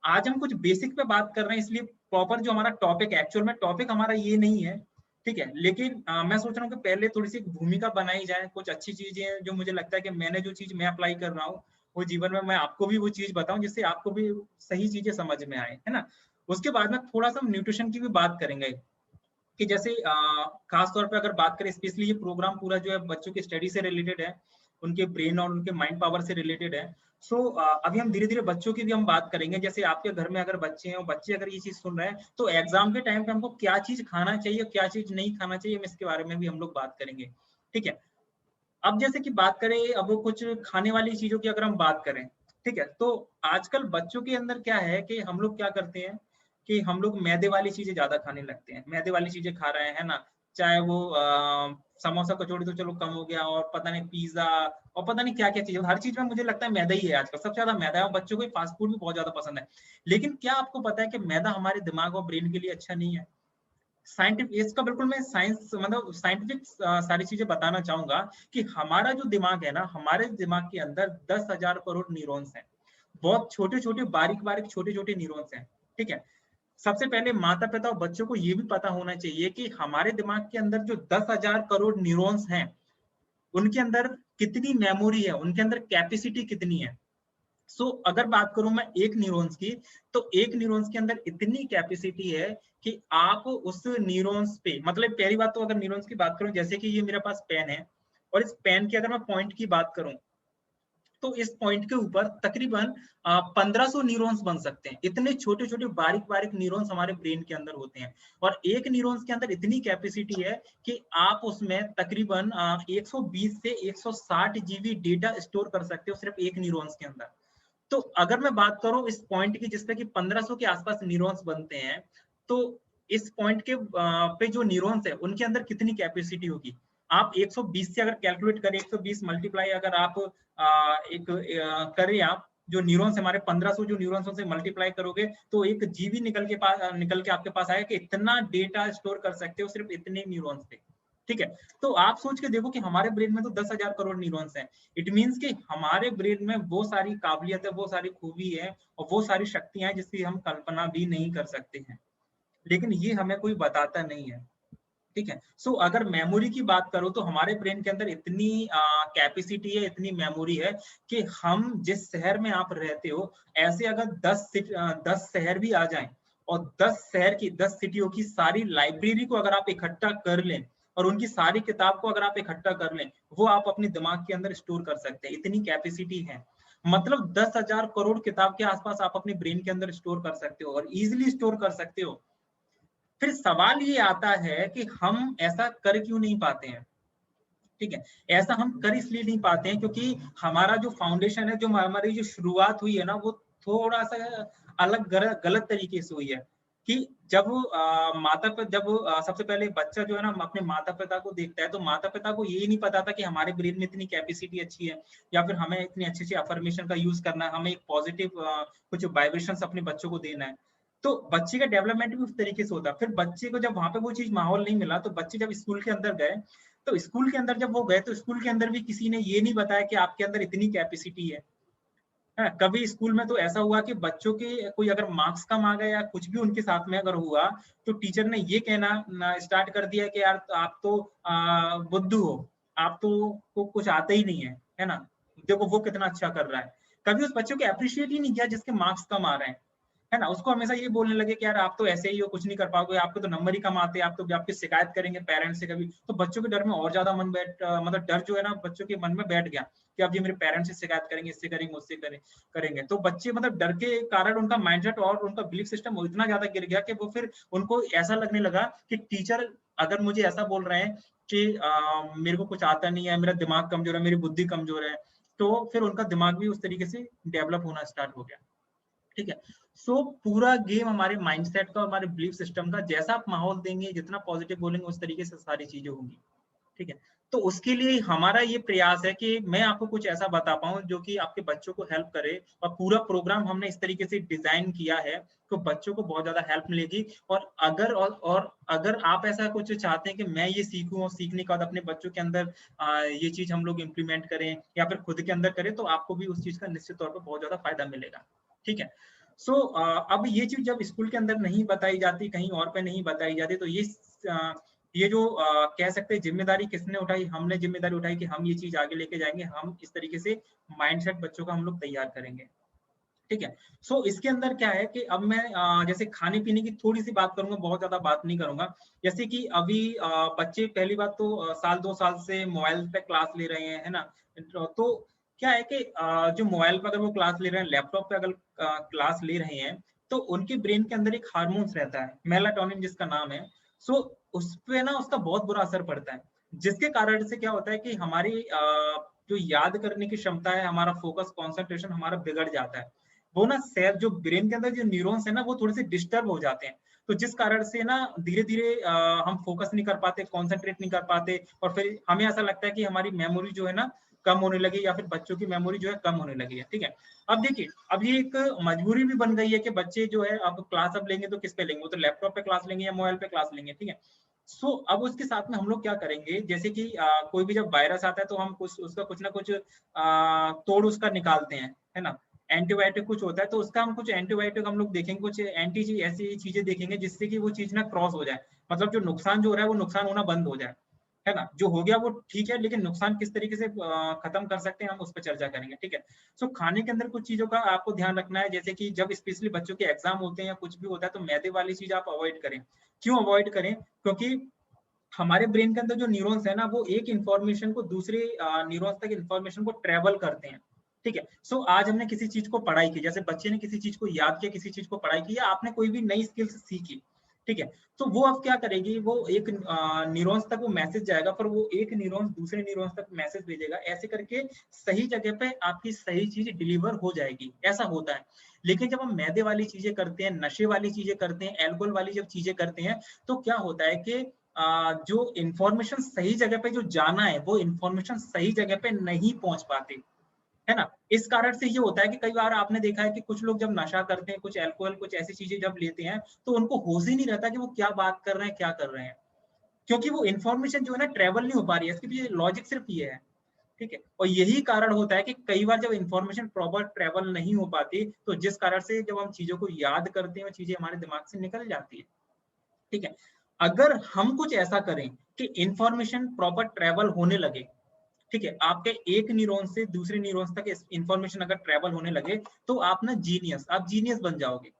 आज हम कुछ बेसिक पे बात कर रहे हैं, इसलिए प्रॉपर जो हमारा टॉपिक, एक्चुअल में टॉपिक हमारा ये नहीं है, ठीक है। लेकिन मैं सोच रहा हूँ कि पहले थोड़ी सी भूमिका बनाई जाए, कुछ अच्छी चीजें जो मुझे लगता है कि मैंने जो चीज मैं अप्लाई कर रहा हूँ वो जीवन में मैं आपको भी वो चीज बताऊं, जिससे आपको भी सही चीजें समझ में आए, है ना। उसके बाद में थोड़ा सा न्यूट्रिशन की भी बात करेंगे कि जैसे खास तौर पे अगर बात करें, स्पेशली ये प्रोग्राम पूरा जो है बच्चों की स्टडी से रिलेटेड है, उनके ब्रेन और उनके माइंड पावर से रिलेटेड है। सो अभी हम धीरे धीरे बच्चों की भी हम बात करेंगे। जैसे आपके घर में अगर बच्चे हैं और बच्चे अगर ये चीज सुन रहे हैं, तो एग्जाम के टाइम पे हमको क्या चीज खाना चाहिए, क्या चीज नहीं खाना चाहिए, इसके बारे में भी हम लोग बात करेंगे, ठीक है। अब जैसे कि बात करें, अब वो कुछ खाने वाली चीजों की अगर हम बात करें, ठीक है, तो आजकल बच्चों के अंदर क्या है कि हम लोग क्या करते हैं कि हम लोग मैदे वाली चीजें ज्यादा खाने लगते हैं, मैदे वाली चीजें खा रहे हैं, है ना। चाहे वो समोसा कचौड़ी तो चलो कम हो गया, और पता नहीं पिज्जा और पता नहीं क्या क्या चीज, हर चीज में मुझे लगता है मैदा ही है आजकल, सबसे ज्यादा मैदा है। और बच्चों को फास्ट फूड भी बहुत ज्यादा पसंद है। लेकिन क्या आपको पता है कि मैदा हमारे दिमाग और ब्रेन के लिए अच्छा नहीं है? साइंटिफिक, इसका बिल्कुल मैं साइंस मतलब साइंटिफिक सारी चीजें बताना चाहूंगा कि हमारा जो दिमाग है ना, हमारे दिमाग के अंदर 10,000 करोड़ न्यूरॉन्स हैं, बहुत छोटे छोटे बारीक बारीक छोटे छोटे न्यूरॉन्स हैं, ठीक है। सबसे पहले माता पिता और बच्चों को ये भी पता होना चाहिए कि हमारे दिमाग के अंदर जो 10,000 करोड़ न्यूरॉन्स हैं, उनके अंदर कितनी मेमोरी है, उनके अंदर कैपेसिटी कितनी है। अगर बात करूं मैं एक न्यूरॉन्स की, तो एक न्यूरॉन्स के अंदर इतनी कैपेसिटी है कि आप उस न्यूरॉन्स पे, मतलब पहली बात तो अगर न्यूरॉन्स की बात करूं, जैसे कि ये मेरे पास पेन है, और इस पेन की अगर मैं पॉइंट की बात करूं, तो इस पॉइंट के ऊपर तकरीबन 1500 न्यूरॉन्स बन सकते हैं। इतने छोटे छोटे बारीक बारीक न्यूरॉन्स हमारे ब्रेन के अंदर होते हैं, और एक न्यूरॉन्स के अंदर इतनी कैपेसिटी है कि आप उसमें तकरीबन 120 से 160 जीबी डेटा स्टोर कर सकते हो सिर्फ एक न्यूरॉन्स के अंदर। तो अगर मैं बात करूं इस पॉइंट की जिसपे कि 1500 के आसपास न्यूरॉन्स बनते हैं, तो इस पॉइंट के पे जो न्यूरॉन्स है उनके अंदर कितनी कैपेसिटी होगी। आप 120 से अगर कैलकुलेट करें, 120 मल्टीप्लाई अगर आप करें, आप जो न्यूरॉन्स हमारे 1500 जो न्यूरॉन्स से मल्टीप्लाई करोगे, तो एक जीबी निकल के आपके पास आएगा कि इतना डेटा स्टोर कर सकते हो सिर्फ इतने न्यूरॉन्स पे, ठीक है। तो आप सोच के देखो कि हमारे ब्रेन में तो 10,000 करोड़ न्यूरॉन्स हैं। इट मींस कि हमारे ब्रेन में वो सारी काबिलियत है, वो सारी खूबी है, और वो सारी शक्तियां हैं जिसकी हम कल्पना भी नहीं कर सकते हैं, लेकिन ये हमें कोई बताता नहीं है, ठीक है। अगर मेमोरी की बात करो, तो हमारे ब्रेन के अंदर इतनी कैपेसिटी है, इतनी मेमोरी है कि हम जिस शहर में आप रहते हो, ऐसे अगर 10 शहर भी आ जाएं, और 10 शहर की 10 सिटियों की सारी लाइब्रेरी को अगर आप इकट्ठा कर लें, और उनकी सारी किताब को अगर आप इकट्ठा कर लें, वो आप अपने दिमाग के अंदर स्टोर कर सकते हैं, इतनी कैपेसिटी है। मतलब 10,000 करोड़ किताब के आसपास आप अपने ब्रेन के अंदर स्टोर कर सकते हो, और इजिली स्टोर कर सकते हो। फिर सवाल ये आता है कि हम ऐसा कर क्यों नहीं पाते हैं, ठीक है। ऐसा हम कर इसलिए नहीं पाते हैं क्योंकि हमारा जो फाउंडेशन है, जो हमारी जो शुरुआत हुई है ना, वो थोड़ा सा अलग गलत तरीके से हुई है। कि जब सबसे पहले बच्चा जो है ना अपने माता पिता को देखता है, तो माता पिता को यही नहीं पता था कि हमारे ब्रेन में इतनी कैपेसिटी अच्छी है, या फिर हमें इतनी अच्छी अच्छी अफर्मेशन का यूज करना है, हमें एक पॉजिटिव कुछ वाइब्रेशंस अपने बच्चों को देना है। तो बच्चे का डेवलपमेंट भी उस तरीके से होता है। फिर बच्चे को जब वहां पे वो चीज माहौल नहीं मिला, तो बच्चे जब स्कूल के अंदर गए, तो स्कूल के अंदर जब वो गए, तो स्कूल के अंदर भी किसी ने ये नहीं बताया कि आपके अंदर इतनी कैपेसिटी है। कभी स्कूल में तो ऐसा हुआ कि बच्चों के कोई अगर मार्क्स कम आ गए या कुछ भी उनके साथ में अगर हुआ, तो टीचर ने ये कहना स्टार्ट कर दिया कि यार आप तो बुद्धू हो, आप तो कुछ आता ही नहीं है ना, देखो वो कितना अच्छा कर रहा है। कभी उस बच्चों को अप्रिशिएट ही नहीं किया जिसके मार्क्स कम आ रहे हैं, है ना, उसको हमेशा ये बोलने लगे कि यार आप तो ऐसे ही हो, कुछ नहीं कर पाओगे, आपको तो नंबर ही कम आते हैं, आप तो आपकी शिकायत करेंगे पेरेंट्स से कभी, तो बच्चों के डर में और ज्यादा मतलब डर जो है ना बच्चों के मन में बैठ गया कि अब ये मेरे पेरेंट्स से शिकायत करेंगे, इससे करेंगे, उससे करेंगे। तो बच्चे मतलब डर के कारण उनका माइंडसेट और उनका बिलीफ सिस्टम इतना ज्यादा गिर गया कि वो फिर उनको ऐसा लगने लगा कि टीचर अगर मुझे ऐसा बोल रहे हैं कि मेरे को कुछ आता नहीं है, मेरा दिमाग कमजोर है, मेरी बुद्धि कमजोर है, तो फिर उनका दिमाग भी उस तरीके से डेवलप होना स्टार्ट हो गया। ठीक है, सो पूरा गेम हमारे माइंडसेट का, हमारे बिलीफ सिस्टम का, जैसा आप माहौल देंगे, जितना पॉजिटिव बोलेंगे, उस तरीके से सारी चीजें होंगी। ठीक है, तो उसके लिए हमारा ये प्रयास है कि मैं आपको कुछ ऐसा बता पाऊं जो कि आपके बच्चों को हेल्प करे, और पूरा प्रोग्राम हमने इस तरीके से डिजाइन किया है तो बच्चों को बहुत ज्यादा हेल्प मिलेगी। और अगर आप ऐसा कुछ चाहते हैं कि मैं ये सीखूं और सीखने के बाद अपने बच्चों के अंदर ये चीज हम लोग इम्प्लीमेंट करें या फिर खुद के अंदर करें, तो आपको भी उस चीज का निश्चित तौर पर बहुत ज्यादा फायदा मिलेगा। ठीक है, सो अब ये चीज जब स्कूल के अंदर नहीं बताई जाती, कहीं और पे नहीं बताई जाती, तो ये जो कह सकते हैं जिम्मेदारी किसने उठाई, हमने जिम्मेदारी उठाई कि हम ये चीज आगे लेके जाएंगे, हम इस तरीके से माइंडसेट बच्चों का हम लोग तैयार करेंगे। ठीक है, सो इसके अंदर क्या है कि अब मैं जैसे खाने पीने की थोड़ी सी बात करूंगा, बहुत ज्यादा बात नहीं करूंगा। जैसे कि अभी बच्चे पहली बात तो साल 2 साल से मोबाइल पे क्लास ले रहे हैं, है ना, तो क्या है कि जो मोबाइल पे अगर वो क्लास ले रहे हैं, लैपटॉप पे अगर क्लास ले रहे हैं, तो उनके ब्रेन के अंदर एक हार्मोन्स रहता है मेलाटोनिन जिसका नाम है। सो उस पे ना उसका बहुत बुरा असर पड़ता है, जिसके कारण से क्या होता है कि हमारी जो याद करने की क्षमता है, हमारा फोकस कंसंट्रेशन हमारा बिगड़ जाता है। वो ना सेल जो ब्रेन के अंदर जो न्यूरॉन्स है ना, वो थोड़े से डिस्टर्ब हो जाते हैं, तो जिस कारण से ना धीरे धीरे हम फोकस नहीं कर पाते, कंसंट्रेट नहीं कर पाते, और फिर हमें ऐसा लगता है कि हमारी मेमोरी जो है ना कम होने लगी, या फिर बच्चों की मेमोरी जो है कम होने लगी है। ठीक है, अब देखिए, अब ये एक मजबूरी भी बन गई है कि बच्चे जो है अब क्लास अब लेंगे तो किस पे लेंगे, वो तो लैपटॉप पे क्लास लेंगे या मोबाइल पे क्लास लेंगे। ठीक है, सो अब उसके साथ में हम लोग क्या करेंगे, जैसे कि कोई भी जब वायरस आता है तो हम उसका कुछ ना कुछ तोड़ उसका निकालते हैं, है ना, एंटीबायोटिक कुछ होता है, तो उसका हम कुछ एंटीबायोटिक हम लोग देखेंगे, कुछ एंटी ऐसी चीजें देखेंगे जिससे कि वो चीज ना क्रॉस हो जाए, मतलब जो नुकसान जो हो रहा है वो नुकसान होना बंद हो जाए, है ना, जो हो गया वो ठीक है, लेकिन नुकसान किस तरीके से खत्म कर सकते हैं हम उस पर चर्चा करेंगे। ठीक है, सो खाने के अंदर कुछ चीजों का आपको ध्यान रखना है, जैसे कि जब स्पेशली बच्चों के एग्जाम होते हैं या कुछ भी होता है, तो मैदे वाली चीज आप अवॉइड करें। क्यों अवॉइड करें, क्योंकि हमारे ब्रेन के अंदर जो न्यूरॉन्स है ना, वो एक इंफॉर्मेशन को दूसरे न्यूरॉन्स तक इंफॉर्मेशन को ट्रेवल करते हैं। ठीक है, सो आज हमने किसी चीज को पढ़ाई की, जैसे बच्चे ने किसी चीज को याद किया, किसी चीज को पढ़ाई की, या आपने कोई भी नई स्किल्स सीखी, ठीक है, तो वो अब क्या करेगी, वो एक न्यूरॉन्स तक वो मैसेज जाएगा, फिर वो एक न्यूरॉन्स दूसरे न्यूरॉन्स तक मैसेज भेजेगा, ऐसे करके सही जगह पे आपकी सही चीज डिलीवर हो जाएगी, ऐसा होता है। लेकिन जब हम मैदे वाली चीजें करते हैं, नशे वाली चीजें करते हैं, एल्कोहल वाली जब चीजें करते हैं, तो क्या होता है कि जो इंफॉर्मेशन सही जगह पे जो जाना है, वो इंफॉर्मेशन सही जगह पे नहीं पहुंच पाते, है ना। इस कारण से ये होता है कि कई बार आपने देखा है कि कुछ लोग जब नशा करते हैं, कुछ अल्कोहल कुछ ऐसी चीजें जब लेते हैं, तो उनको होश ही नहीं रहता कि वो क्या बात कर रहे हैं, क्या कर रहे हैं, क्योंकि वो इन्फॉर्मेशन जो है ना ट्रेवल नहीं हो पा रही है। इसके पीछे लॉजिक सिर्फ ये है, ठीक है, और यही कारण होता है कि कई बार जब इन्फॉर्मेशन प्रॉपर ट्रेवल नहीं हो पाती, तो जिस कारण से जब हम चीजों को याद करते हैं, वो चीजें हमारे दिमाग से निकल जाती है। ठीक है, अगर हम कुछ ऐसा करें कि इंफॉर्मेशन प्रॉपर ट्रेवल होने लगे, ठीक है, आपके एक न्यूरॉन से दूसरे न्यूरॉन्स तक इंफॉर्मेशन अगर ट्रेवल होने लगे, तो आप ना जीनियस, आप जीनियस बन जाओगे।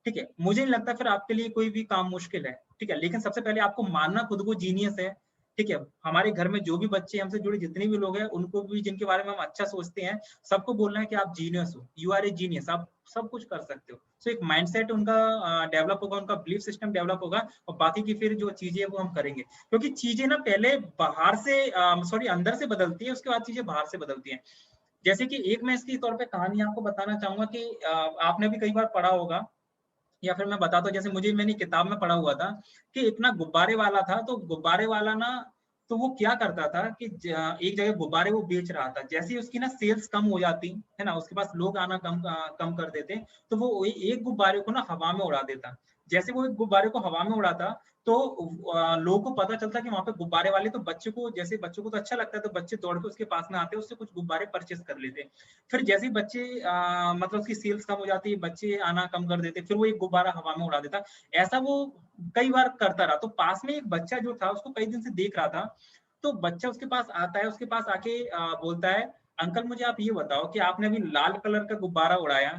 ठीक है, मुझे नहीं लगता फिर आपके लिए कोई भी काम मुश्किल है। ठीक है, लेकिन सबसे पहले आपको मानना खुद को जीनियस है। ठीक है, हमारे घर में जो भी बच्चे हमसे जुड़े जितने भी लोग हैं, उनको भी जिनके बारे में हम अच्छा सोचते हैं, सबको बोलना है कि आप जीनियस हो, यू आर ए जीनियस, आप सब कुछ कर सकते हो। सो एक माइंडसेट उनका डेवलप होगा, उनका बिलीफ सिस्टम डेवलप होगा, और बाकी की फिर जो चीजें वो हम करेंगे, क्योंकि चीजें ना पहले बाहर से अंदर से बदलती है, उसके बाद चीजें बाहर से बदलती हैं। जैसे कि एक मैं इसके तौर पे कहानी आपको बताना चाहूंगा कि आपने भी कई बार पढ़ा होगा, या फिर मैं बताता हूँ, जैसे मैंने किताब में पढ़ा हुआ था कि एक ना गुब्बारे वाला था, तो गुब्बारे वाला ना, तो वो क्या करता था कि एक जगह गुब्बारे वो बेच रहा था, जैसे ही उसकी ना सेल्स कम हो जाती है ना, उसके पास लोग आना कम कर देते, तो वो एक गुब्बारे को ना हवा में उड़ा देता। जैसे वो एक गुब्बारे को हवा में उड़ाता, तो लोगों को पता चलता कि वहां पे गुब्बारे वाले, तो बच्चों को तो अच्छा लगता है, तो बच्चे दौड़ के उसके पास में आते, उससे कुछ गुब्बारे परचेस कर लेते। फिर जैसे ही बच्चे मतलब उसकी सेल्स कम हो जाती है, बच्चे आना कम कर देते, फिर वो एक गुब्बारा हवा में उड़ा देता। ऐसा वो कई बार करता रहा। तो पास में एक बच्चा जो था, उसको कई दिन से देख रहा था, तो बच्चा उसके पास आता है, उसके पास आके बोलता है, अंकल मुझे आप ये बताओ कि आपने अभी लाल कलर का गुब्बारा उड़ाया,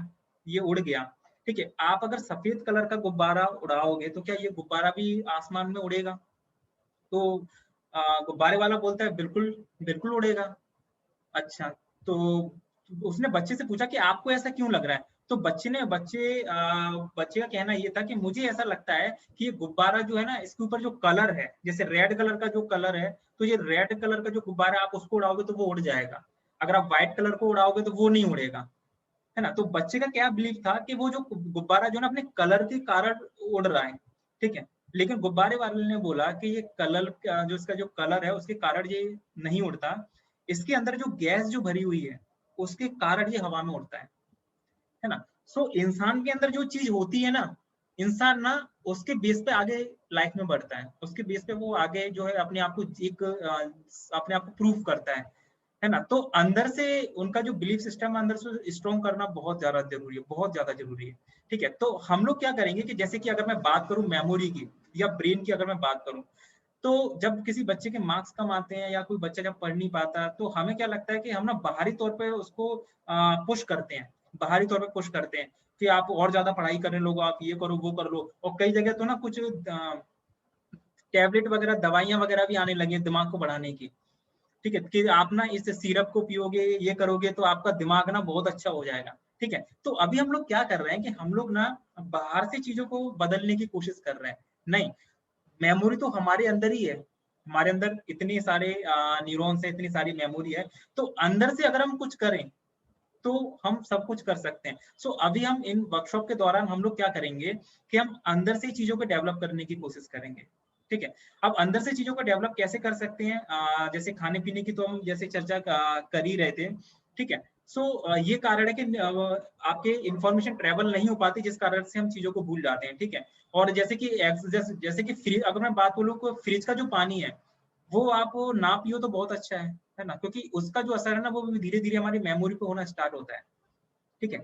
ये उड़ गया, ठीक है, आप अगर सफेद कलर का गुब्बारा उड़ाओगे तो क्या ये गुब्बारा भी आसमान में उड़ेगा? तो गुब्बारे वाला बोलता है बिल्कुल बिल्कुल उड़ेगा। अच्छा, तो उसने बच्चे से पूछा कि आपको ऐसा क्यों लग रहा है? तो बच्चे का कहना ये था कि मुझे ऐसा लगता है कि ये गुब्बारा जो है ना, इसके ऊपर जो कलर है, जैसे रेड कलर का जो कलर है, तो ये रेड कलर का जो गुब्बारा आप उसको उड़ाओगे तो वो उड़ जाएगा। अगर आप व्हाइट कलर को उड़ाओगे तो वो नहीं उड़ेगा, है ना। तो बच्चे का क्या बिलीफ था कि वो जो गुब्बारा जो ना अपने कलर के कारण उड़ रहा है, ठीक है। लेकिन गुब्बारे वाले ने बोला कि ये कलर जो इसका जो कलर है उसके कारण ये नहीं उड़ता, इसके अंदर जो गैस जो भरी हुई है उसके कारण ये हवा में उड़ता है ना। सो इंसान के अंदर जो चीज होती है ना, इंसान ना उसके बेस पे आगे लाइफ में बढ़ता है, उसके बेस पे वो आगे जो है अपने आप को अपने आप को प्रूव करता है ना। तो अंदर से उनका जो बिलीफ सिस्टम है अंदर से स्ट्रॉन्ग करना बहुत ज्यादा जरूरी है, बहुत ज्यादा जरूरी है, ठीक है। तो हम लोग क्या करेंगे कि जैसे कि अगर मैं बात करूं मेमोरी की या ब्रेन की, अगर मैं बात करूं, तो जब किसी बच्चे के मार्क्स कम आते हैं या कोई बच्चा जब पढ़ नहीं पाता, तो हमें क्या लगता है कि हम ना बाहरी तौर पे उसको पुश करते हैं, बाहरी तौर पे पुश करते हैं कि आप और ज्यादा पढ़ाई करने लोगो, आप ये करो वो कर लो। और कई जगह तो ना कुछ टैबलेट वगैरह दवाइयां वगैरह भी आने लगी दिमाग को बढ़ाने की, ठीक है, कि आप ना इस सिरप को पियोगे, ये करोगे तो आपका दिमाग ना बहुत अच्छा हो जाएगा, ठीक है। तो अभी हम लोग क्या कर रहे हैं कि हम लोग ना बाहर से चीजों को बदलने की कोशिश कर रहे हैं। नहीं, मेमोरी तो हमारे अंदर ही है, हमारे अंदर इतने सारे न्यूरॉन्स है, इतनी सारी मेमोरी है, तो अंदर से अगर हम कुछ करें तो हम सब कुछ कर सकते हैं। सो अभी हम इन वर्कशॉप के दौरान हम लोग क्या करेंगे कि हम अंदर से चीजों को डेवलप करने की कोशिश करेंगे, ठीक है। अब अंदर से चीजों को डेवलप कैसे कर सकते हैं, जैसे खाने पीने की तो हम जैसे चर्चा कर ही रहे थे, ठीक है। सो ये कारण है कि आपके इंफॉर्मेशन ट्रेवल नहीं हो पाती, जिस कारण से हम चीजों को भूल जाते हैं, ठीक है। और जैसे कि फ्रिज, अगर मैं बात बोलूँ तो फ्रिज का जो पानी है वो आप ना पियो तो बहुत अच्छा है ना, क्योंकि उसका जो असर है ना वो धीरे धीरे हमारी मेमोरी पे होना स्टार्ट होता है, ठीक है।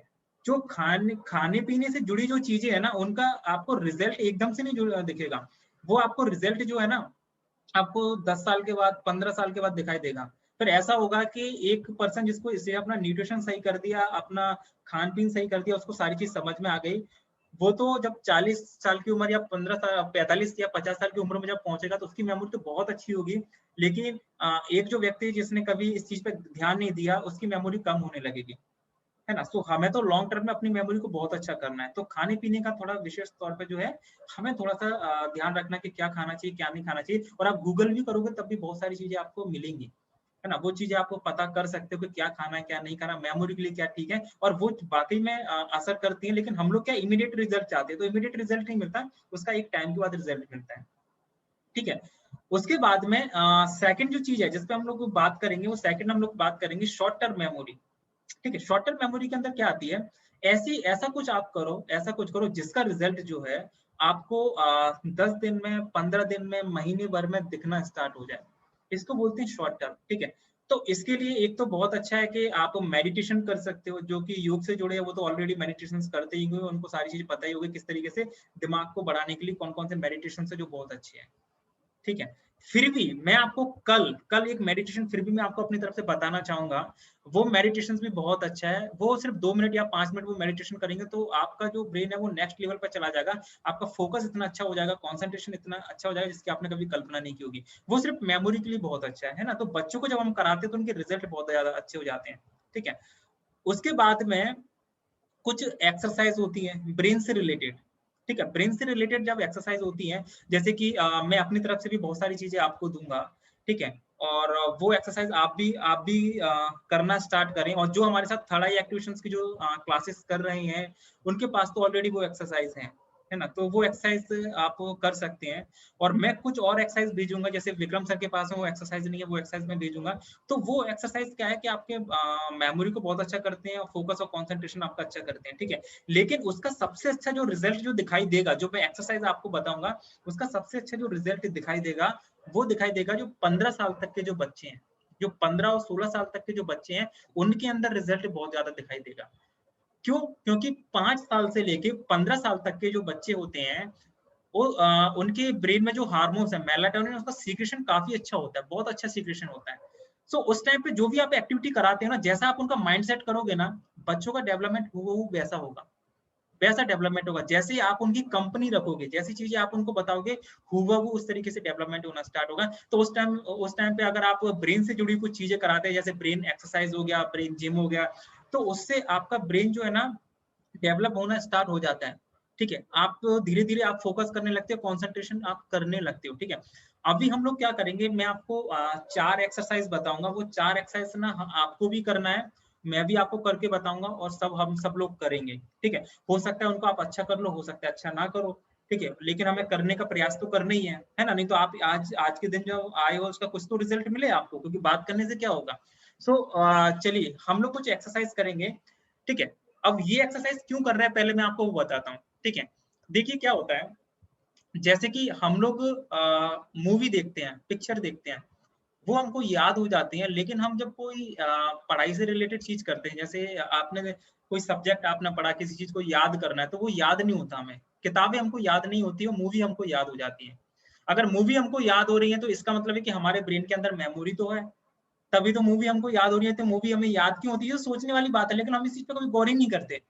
जो खाने पीने से जुड़ी जो चीजें है ना, उनका आपको रिजल्ट एकदम से नहीं दिखेगा, वो आपको रिजल्ट जो है ना आपको 10 साल के बाद, 15 साल के बाद दिखाई देगा। फिर ऐसा होगा कि एक पर्सन जिसको इसे अपना न्यूट्रिशन सही कर दिया, अपना खान पीन सही कर दिया, उसको सारी चीज समझ में आ गई, वो तो जब 40 साल की उम्र या 15 साल 45 या 50 साल की उम्र में जब पहुंचेगा तो उसकी मेमोरी तो बहुत अच्छी होगी। लेकिन एक जो व्यक्ति जिसने कभी इस चीज पे ध्यान नहीं दिया, उसकी मेमोरी कम होने लगेगी, है ना। सो हमें तो लॉन्ग टर्म में अपनी मेमोरी को बहुत अच्छा करना है, तो खाने पीने का थोड़ा विशेष तौर पे जो है हमें थोड़ा सा ध्यान रखना कि क्या खाना चाहिए क्या नहीं खाना चाहिए। और आप गूगल भी करोगे तब भी बहुत सारी चीजें आपको मिलेंगी, है ना। वो चीजें आपको पता कर सकते हो कि क्या खाना है क्या नहीं खाना, मेमोरी के लिए क्या ठीक है, और वो वाकई में असर करती है। लेकिन हम लोग क्या इमीडिएट रिजल्ट चाहते हैं, तो इमीडिएट रिजल्ट नहीं मिलता, उसका एक टाइम के बाद रिजल्ट मिलता है, ठीक है। उसके बाद में सेकंड जो चीज है जिसपे हम लोग बात करेंगे, वो सेकंड हम लोग बात करेंगे शॉर्ट टर्म मेमोरी, ठीक है। शॉर्ट टर्म मेमोरी के अंदर क्या आती है, ऐसा कुछ करो जिसका रिजल्ट जो है आपको 10 दिन में, 15 दिन में, महीने भर में दिखना स्टार्ट हो जाए, इसको बोलते हैं शॉर्ट टर्म, ठीक है। तो इसके लिए एक तो बहुत अच्छा है कि आप मेडिटेशन कर सकते हो, जो कि योग से जुड़े हैं वो तो ऑलरेडी मेडिटेशन करते ही होंगे, उनको सारी चीज पता ही होगी किस तरीके से दिमाग को बढ़ाने के लिए कौन कौन से मेडिटेशन है जो बहुत अच्छे हैं, ठीक है। फिर भी मैं आपको कल एक मेडिटेशन फिर भी मैं आपको अपनी तरफ से बताना चाहूंगा, वो मेडिटेशन भी बहुत अच्छा है। वो सिर्फ 2 मिनट या 5 मिनट वो मेडिटेशन करेंगे तो आपका जो ब्रेन है वो नेक्स्ट लेवल पर चला जाएगा, आपका फोकस इतना अच्छा हो जाएगा, कंसंट्रेशन इतना अच्छा हो जाएगा जिसकी आपने कभी कल्पना नहीं की होगी। वो सिर्फ मेमोरी के लिए बहुत अच्छा है ना। तो बच्चों को जब हम कराते हैं तो उनके रिजल्ट बहुत ज्यादा अच्छे हो जाते हैं, ठीक है। उसके बाद में कुछ एक्सरसाइज होती है ब्रेन से रिलेटेड, ठीक है। ब्रेन से रिलेटेड जब एक्सरसाइज होती है, जैसे कि मैं अपनी तरफ से भी बहुत सारी चीजें आपको दूंगा, ठीक है। और वो एक्सरसाइज आप भी करना स्टार्ट करें, और जो हमारे साथ थर्ड आई एक्टिवेशंस की जो क्लासेस कर रहे हैं उनके पास तो ऑलरेडी वो एक्सरसाइज है ना, तो वो एक्सरसाइज आप कर सकते हैं। और मैं कुछ और एक्सरसाइज भेजूंगा, जैसे विक्रम सर के पास है वो एक्सरसाइज नहीं है, वो एक्सरसाइज मैं भेजूंगा। तो वो एक्सरसाइज क्या है कि आपके मेमोरी को बहुत अच्छा करते हैं और फोकस और कंसंट्रेशन आपका अच्छा करते हैं, ठीक है। लेकिन उसका सबसे अच्छा जो रिजल्ट जो दिखाई देगा, जो मैं एक्सरसाइज आपको बताऊंगा, उसका सबसे अच्छा जो रिजल्ट दिखाई देगा वो दिखाई देगा जो 15 साल तक के जो बच्चे हैं, जो 15 और 16 साल तक के जो बच्चे हैं, उनके अंदर रिजल्ट बहुत ज्यादा दिखाई देगा। क्यों? क्योंकि 5 साल से लेके 15 साल तक के जो बच्चे होते हैं वो उनके ब्रेन में जो हार्मोन्स है मेलाटोनिन, उसका सीक्रेशन काफी अच्छा होता है, बहुत अच्छा सीक्रेशन होता है। सो उस टाइम पे जो भी आप एक्टिविटी कराते हैं ना, जैसा आप उनका माइंडसेट करोगे ना, बच्चों का डेवलपमेंट वो वैसा होगा, वैसा डेवलपमेंट होगा। जैसे ही आप उनकी कंपनी रखोगे, जैसी चीजें आप उनको बताओगे, हूबहू उस तरीके से डेवलपमेंट होना स्टार्ट होगा। तो उस टाइम पे अगर आप ब्रेन से जुड़ी कुछ चीजें कराते हैं, जैसे ब्रेन एक्सरसाइज हो गया, ब्रेन जिम हो गया, तो उससे आपका ब्रेन जो है ना डेवलप होना स्टार्ट हो जाता है। ठीक है, आप धीरे धीरे आप फोकस करने लगते हो, कॉन्सेंट्रेशन आप करने लगते हो। ठीक है, अभी हम लोग क्या करेंगे, मैं आपको 4 एक्सरसाइज बताऊंगा। वो 4 एक्सरसाइज ना आपको भी करना है, मैं भी आपको करके बताऊंगा, और हम सब लोग करेंगे। ठीक है, हो सकता है उनको आप अच्छा कर लो, हो सकता है अच्छा ना करो। ठीक है, लेकिन हमें करने का प्रयास तो करना ही है ना। नहीं तो आप आज के दिन जो आए हो उसका कुछ तो रिजल्ट मिले आपको, क्योंकि बात करने से क्या होगा। चलिए हम लोग कुछ एक्सरसाइज करेंगे। ठीक है, अब ये एक्सरसाइज क्यों कर रहे हैं पहले मैं आपको वो बताता हूँ। ठीक है, देखिए क्या होता है, जैसे कि हम लोग मूवी देखते हैं, पिक्चर देखते हैं, वो हमको याद हो जाती है, लेकिन हम जब कोई पढ़ाई से रिलेटेड चीज करते हैं, जैसे आपने कोई सब्जेक्ट आपने पढ़ा, किसी चीज को याद करना है, तो वो याद नहीं होता हमें। किताबें हमको याद नहीं होती है, मूवी हमको याद हो जाती है। अगर मूवी हमको याद हो रही है तो इसका मतलब है कि हमारे ब्रेन के अंदर मेमोरी तो है, तभी तो मूवी हमको याद हो रही है। तो मूवी हमें याद क्यों होती है, सोचने वाली बात है, लेकिन हम इस चीज पे कभी गौर ही नहीं करते।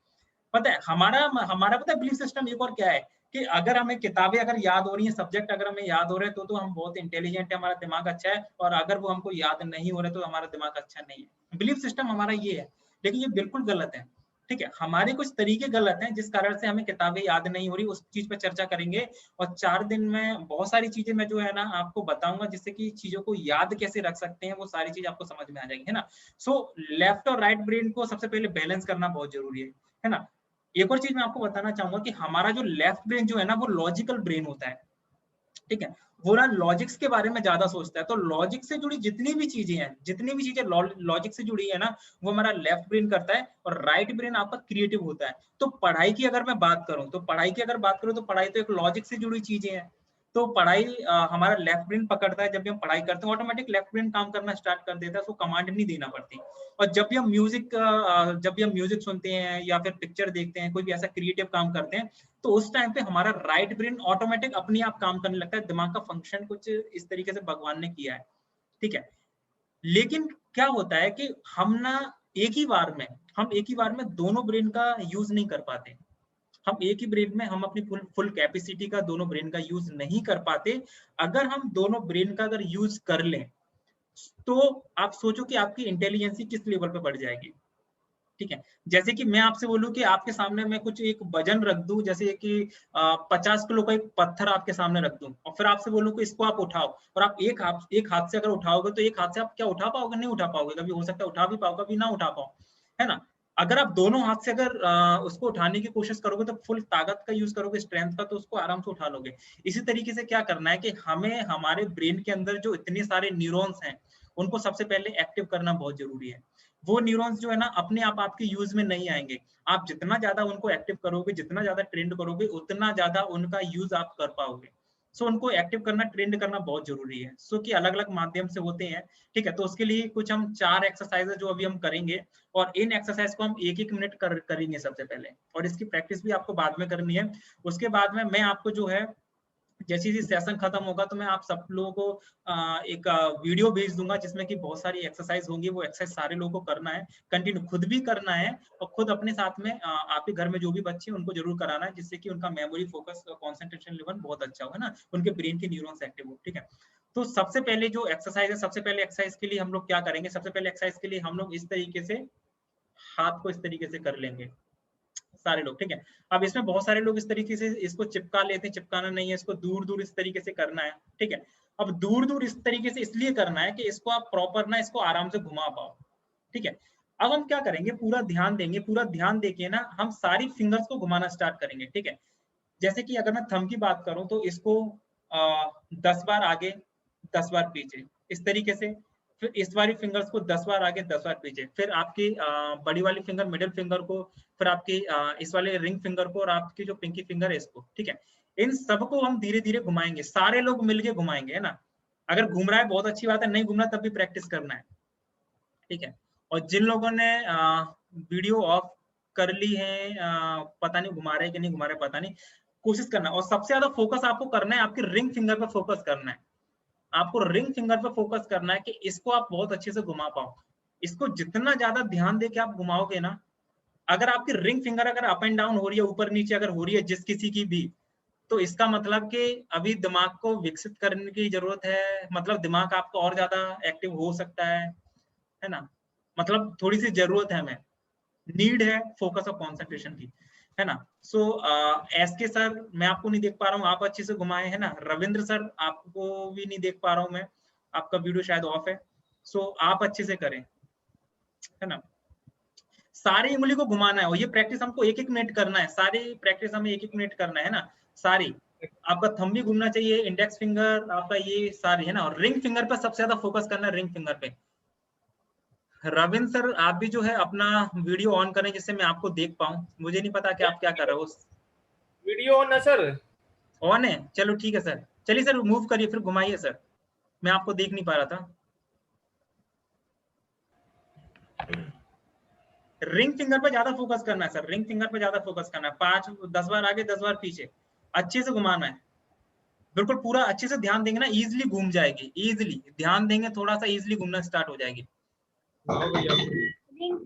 पता है हमारा हमारा पता है बिलीफ सिस्टम एक और क्या है, कि अगर हमें किताबें अगर याद हो रही हैं, सब्जेक्ट अगर हमें याद हो रहे हैं, तो हम बहुत इंटेलिजेंट है, हमारा दिमाग अच्छा है। और अगर वो हमको याद नहीं हो रहे तो हमारा दिमाग अच्छा नहीं है। बिलीफ सिस्टम हमारा ये है, लेकिन ये बिल्कुल गलत है। ठीक है, हमारे कुछ तरीके गलत हैं जिस कारण से हमें किताबें याद नहीं हो रही, उस चीज पे चर्चा करेंगे। और 4 दिन में बहुत सारी चीजें मैं जो है ना आपको बताऊंगा, जिससे कि चीजों को याद कैसे रख सकते हैं, वो सारी चीज आपको समझ में आ जाएगी, है ना। लेफ्ट और राइट ब्रेन को सबसे पहले बैलेंस करना बहुत जरूरी है ना। एक और चीज मैं आपको बताना चाहूंगा कि हमारा जो लेफ्ट ब्रेन जो है ना, वो लॉजिकल ब्रेन होता है। ठीक है, वो ना लॉजिक्स के बारे में ज्यादा सोचता है। तो लॉजिक से जुड़ी जितनी भी चीजें लॉजिक से जुड़ी है ना, वो हमारा लेफ्ट ब्रेन करता है, और राइट ब्रेन आपका क्रिएटिव होता है। तो पढ़ाई की अगर मैं बात करूं तो पढ़ाई तो एक लॉजिक से जुड़ी चीजें हैं। तो पढ़ाई हमारा लेफ्ट ब्रेन पकड़ता है। जब भी हम पढ़ाई करते हैं, ऑटोमेटिक लेफ्ट ब्रेन काम करना स्टार्ट कर देता है, उसको कमांड नहीं देना पड़ती। और जब भी हम म्यूजिक सुनते हैं या फिर पिक्चर देखते हैं, कोई भी ऐसा क्रिएटिव काम करते हैं, तो उस टाइम पे हमारा राइट ब्रेन ऑटोमेटिक अपने आप काम करने लगता है। दिमाग का फंक्शन कुछ इस तरीके से भगवान ने किया है। ठीक है, लेकिन क्या होता है कि हम एक ही बार में दोनों ब्रेन का यूज नहीं कर पाते। हम एक ही ब्रेन में हम अपनी फुल कैपेसिटी का दोनों ब्रेन का यूज नहीं कर पाते। अगर हम दोनों ब्रेन का अगर यूज कर लें, तो आप सोचो कि आपकी इंटेलिजेंसी किस लेवल पे बढ़ जाएगी। ठीक है, जैसे कि मैं आपसे बोलूं कि आपके सामने मैं कुछ एक वजन रख दूं, जैसे कि 50 किलो का एक पत्थर आपके सामने रख दूं, और फिर आपसे बोलूं कि इसको आप उठाओ, और आप एक हाथ से अगर उठाओगे, तो एक हाथ से आप क्या उठा पाओगे? नहीं उठा पाओगे। कभी हो सकता है उठा भी पाओ, कभी ना उठा पाओ, है ना। अगर आप दोनों हाथ से अगर उसको उठाने की कोशिश करोगे, तो फुल ताकत का यूज करोगे, स्ट्रेंथ का, तो उसको आराम से उठा लोगे। इसी तरीके से क्या करना है कि हमें हमारे ब्रेन के अंदर जो इतने सारे न्यूरॉन्स हैं, उनको सबसे पहले एक्टिव करना बहुत जरूरी है। वो न्यूरॉन्स जो है ना अपने आप आपके यूज में नहीं आएंगे। आप जितना ज्यादा उनको एक्टिव करोगे, जितना ज्यादा ट्रेंड करोगे, उतना ज्यादा उनका यूज आप कर पाओगे। उनको एक्टिव करना, ट्रेंड करना बहुत जरूरी है। कि अलग अलग माध्यम से होते हैं। ठीक है, तो उसके लिए कुछ हम 4 एक्सरसाइज जो अभी हम करेंगे, और इन एक्सरसाइज को हम 1-1 मिनट करेंगे सबसे पहले, और इसकी प्रैक्टिस भी आपको बाद में करनी है। उसके बाद में मैं आपको जो है, जैसे ही सेशन खत्म होगा, तो मैं आप सब लोगों को एक वीडियो भेज दूंगा, जिसमें कि बहुत सारी एक्सरसाइज होंगी। वो एक्सरसाइज सारे लोगों को करना है, कंटिन्यू खुद भी करना है, और खुद अपने साथ में आपके घर में जो भी बच्चे हैं उनको जरूर कराना है, जिससे कि उनका मेमोरी, फोकस, कंसंट्रेशन लेवल बहुत अच्छा हो, है ना, उनके ब्रेन के न्यूरॉन्स एक्टिव हो। ठीक है, तो सबसे पहले जो एक्सरसाइज है, सबसे पहले एक्सरसाइज के लिए हम लोग क्या करेंगे, सबसे पहले एक्सरसाइज के लिए हम लोग इस तरीके से हाथ को इस तरीके से कर लेंगे सारे लोग। ठीक है, अब इसमें बहुत सारे लोग इस तरीके से इसको चिपका लेते हैं, चिपकाना नहीं है, इसको दूर दूर इस तरीके से करना है। ठीक है, अब दूर दूर इस तरीके से इसलिए करना है कि इसको आप प्रॉपर ना इसको आराम से घुमा पाओ। ठीक है, अब हम क्या करेंगे, पूरा ध्यान देंगे, पूरा ध्यान देके ना हम सारी फिंगर्स को घुमाना स्टार्ट करेंगे। ठीक है, जैसे कि अगर मैं थंब की बात करूं, तो इसको 10 बार आगे, 10 बार पीछे, इस तरीके से। फिर इस वाली फिंगर्स को 10 बार आगे, 10 बार पीछे। फिर आपकी बड़ी वाली फिंगर, मिडिल फिंगर को, फिर आपकी इस वाले रिंग फिंगर को, और आपकी जो पिंकी फिंगर है इसको। ठीक है, इन सबको हम धीरे धीरे घुमाएंगे, सारे लोग मिलके घुमाएंगे, है ना। अगर घूम रहा है बहुत अच्छी बात है, नहीं घूम रहा तब भी प्रैक्टिस करना है। ठीक है, और जिन लोगों ने वीडियो ऑफ कर ली है, पता नहीं घुमा रहे कि नहीं घुमा रहे, पता नहीं, कोशिश करना। और सबसे ज्यादा फोकस आपको करना है आपकी रिंग फिंगर पे फोकस करना है। आपको रिंग फिंगर पे फोकस करना है कि इसको आप बहुत अच्छे से घुमा पाओ। इसको जितना ज्यादा ध्यान दे के आप घुमाओगे ना, अगर आपकी रिंग फिंगर अगर अप एंड डाउन हो रही है, ऊपर नीचे अगर हो रही है जिस किसी की भी, तो इसका मतलब कि अभी दिमाग को विकसित करने की जरूरत है, मतलब दिमाग आपका और ज्यादा एक्टिव हो सकता है ना, मतलब थोड़ी सी जरूरत है, हमें नीड है फोकस और कॉन्सेंट्रेशन की, है ना। सो एसके सर मैं आपको नहीं देख पा रहा हूँ, आप अच्छे से घुमाए, है ना। रविंद्र सर आपको भी नहीं देख पा रहा हूँ मैं, आपका वीडियो शायद ऑफ है, सो आप अच्छे से करें, है ना। सारी उंगली को घुमाना है और ये प्रैक्टिस हमको 1-1 मिनट करना है, सारी प्रैक्टिस हमें 1-1 मिनट करना है ना, सारी। आपका थंब भी घूमना चाहिए, इंडेक्स फिंगर आपका, ये सारी, है ना। और रिंग फिंगर पे सबसे ज्यादा फोकस करना है, रिंग फिंगर पे। रविंद्र सर आप भी जो है अपना वीडियो ऑन करें जिससे मैं आपको देख पाऊं, मुझे नहीं पता कि आप क्या कर रहे हो। वीडियो ऑन है सर? ऑन है, चलो ठीक है सर। चलिए सर मूव करिए, फिर घुमाइए सर, मैं आपको देख नहीं पा रहा था। रिंग फिंगर पे ज्यादा फोकस करना है सर, रिंग फिंगर पे ज्यादा फोकस करना है। 5-10 बार आगे 10 बार पीछे, अच्छे से घुमाना है, बिल्कुल पूरा अच्छे से ध्यान देंगे ना, इजीली घूम जाएगी, इजीली ध्यान देंगे थोड़ा सा, इजीली घूमना स्टार्ट हो जाएगी। हाँ भैया।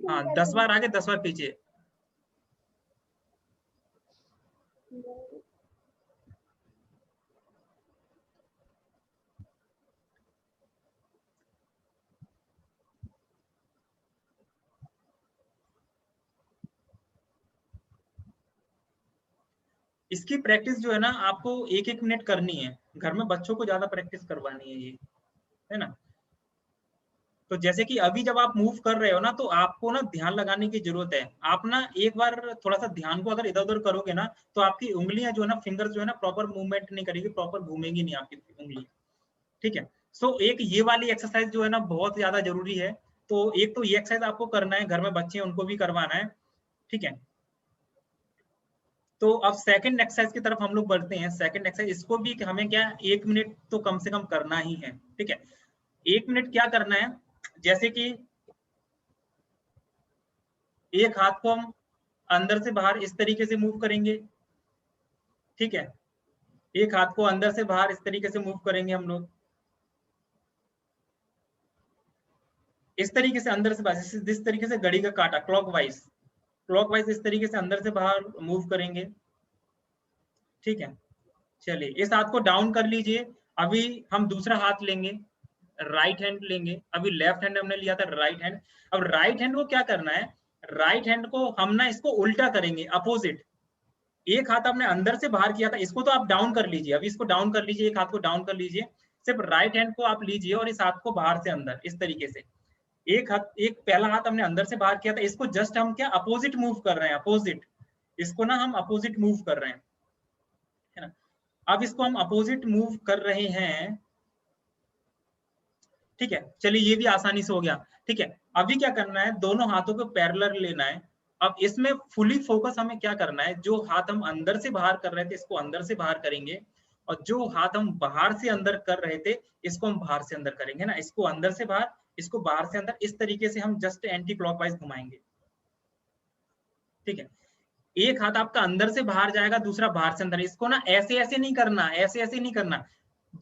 हाँ 10 बार आगे 10 बार पीछे। इसकी प्रैक्टिस जो है ना आपको 1-1 मिनट करनी है, घर में बच्चों को ज्यादा प्रैक्टिस करवानी है ये, है ना। तो जैसे कि अभी जब आप मूव कर रहे हो ना, तो आपको ना ध्यान लगाने की जरूरत है। आप ना एक बार थोड़ा सा ध्यान को अगर इधर उधर करोगे ना, तो आपकी उंगलियां जो है ना, फिंगर जो है ना, प्रॉपर मूवमेंट नहीं करेगी, प्रॉपर घूमेगी नहीं आपकी उंगली, ठीक है। सो एक ये वाली एक्सरसाइज जो है ना बहुत ज्यादा जरूरी है। तो एक तो ये एक्सरसाइज आपको करना है, घर में बच्चे हैं उनको भी करवाना है, ठीक है। तो अब सेकंड एक्सरसाइज की तरफ हम लोग बढ़ते हैं। सेकंड एक्सरसाइज, इसको भी हमें क्या 1 मिनट तो कम से कम करना ही है, ठीक है। 1 मिनट क्या करना है, जैसे कि एक हाथ को हम अंदर से बाहर इस तरीके से मूव करेंगे, ठीक है। एक हाथ को अंदर से बाहर इस तरीके से मूव करेंगे हम लोग, इस तरीके से अंदर से बाहर, जिस तरीके से घड़ी का काटा क्लॉकवाइज इस तरीके से अंदर से बाहर मूव करेंगे, ठीक है। चलिए इस हाथ को डाउन कर लीजिए। अभी हम दूसरा हाथ लेंगे, राइट हैंड लेंगे। अभी लेफ्ट हैंड हमने लिया था, राइट हैंड। अब राइट हैंड को क्या करना है, राइट हैंड को हम ना इसको उल्टा करेंगे, अपोजिट। एक हाथ आपने अंदर से बाहर किया था, इसको तो आप डाउन कर लीजिए, अभी इसको डाउन कर लीजिए, एक हाथ को डाउन कर लीजिए। सिर्फ राइट हैंड को आप लीजिए और इस हाथ को बाहर से अंदर इस तरीके से। एक पहला हाथ हमने अंदर से बाहर किया था, इसको जस्ट हम क्या अपोजिट मूव कर रहे हैं, अपोजिट। इसको ना हम अपोजिट मूव कर रहे हैं, है ना। अब इसको हम अपोजिट मूव कर रहे हैं, ठीक है। चलिए ये भी आसानी से हो गया, ठीक है। अभी क्या करना है, दोनों हाथों को पैरेलल लेना है। अब इसमें फुली फोकस हमें क्या करना है, जो हाथ हम अंदर से बाहर कर रहे थे इसको अंदर से बाहर करेंगे, और जो हाथ हम बाहर से अंदर कर रहे थे इसको हम बाहर से अंदर करेंगे ना। इसको अंदर से बाहर, इसको बाहर से अंदर, इस तरीके से हम जस्ट एंटी क्लॉकवाइज घुमाएंगे, ठीक है। एक हाथ आपका अंदर से बाहर जाएगा, दूसरा बाहर से अंदर। इसको ना ऐसे ऐसे नहीं करना, ऐसे ऐसे नहीं करना,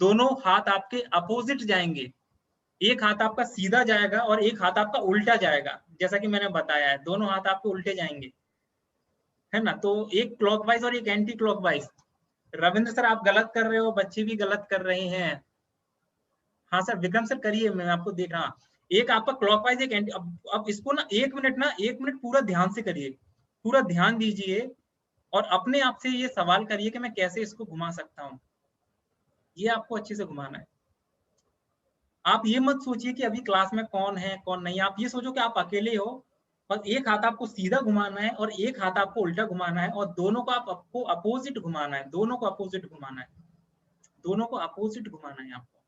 दोनों हाथ आपके अपोजिट जाएंगे। एक हाथ आपका सीधा जाएगा और एक हाथ आपका उल्टा जाएगा, जैसा कि मैंने बताया है, दोनों हाथ आपके उल्टे जाएंगे, है ना। तो एक क्लॉकवाइज और एक एंटी क्लॉकवाइज। रविंद्र सर आप गलत कर रहे हो, बच्चे भी गलत कर रहे हैं। हाँ सर, विक्रम सर करिए, मैं आपको देख रहा हूँ। एक आपका क्लॉकवाइज, एक एंटी। अब इसको ना 1 मिनट ना, 1 मिनट पूरा ध्यान से करिए, पूरा ध्यान दीजिए और अपने आप से ये सवाल करिए कि मैं कैसे इसको घुमा सकता हूँ। ये आपको अच्छे से घुमाना है। आप ये मत सोचिए कि अभी क्लास में कौन है कौन नहीं, आप ये सोचो कि आप अकेले हो। बस एक हाथ आपको सीधा घुमाना है और एक हाथ आपको उल्टा घुमाना है, और दोनों को आपको अपोजिट घुमाना है, दोनों को अपोजिट घुमाना है, दोनों को अपोजिट घुमाना है आपको।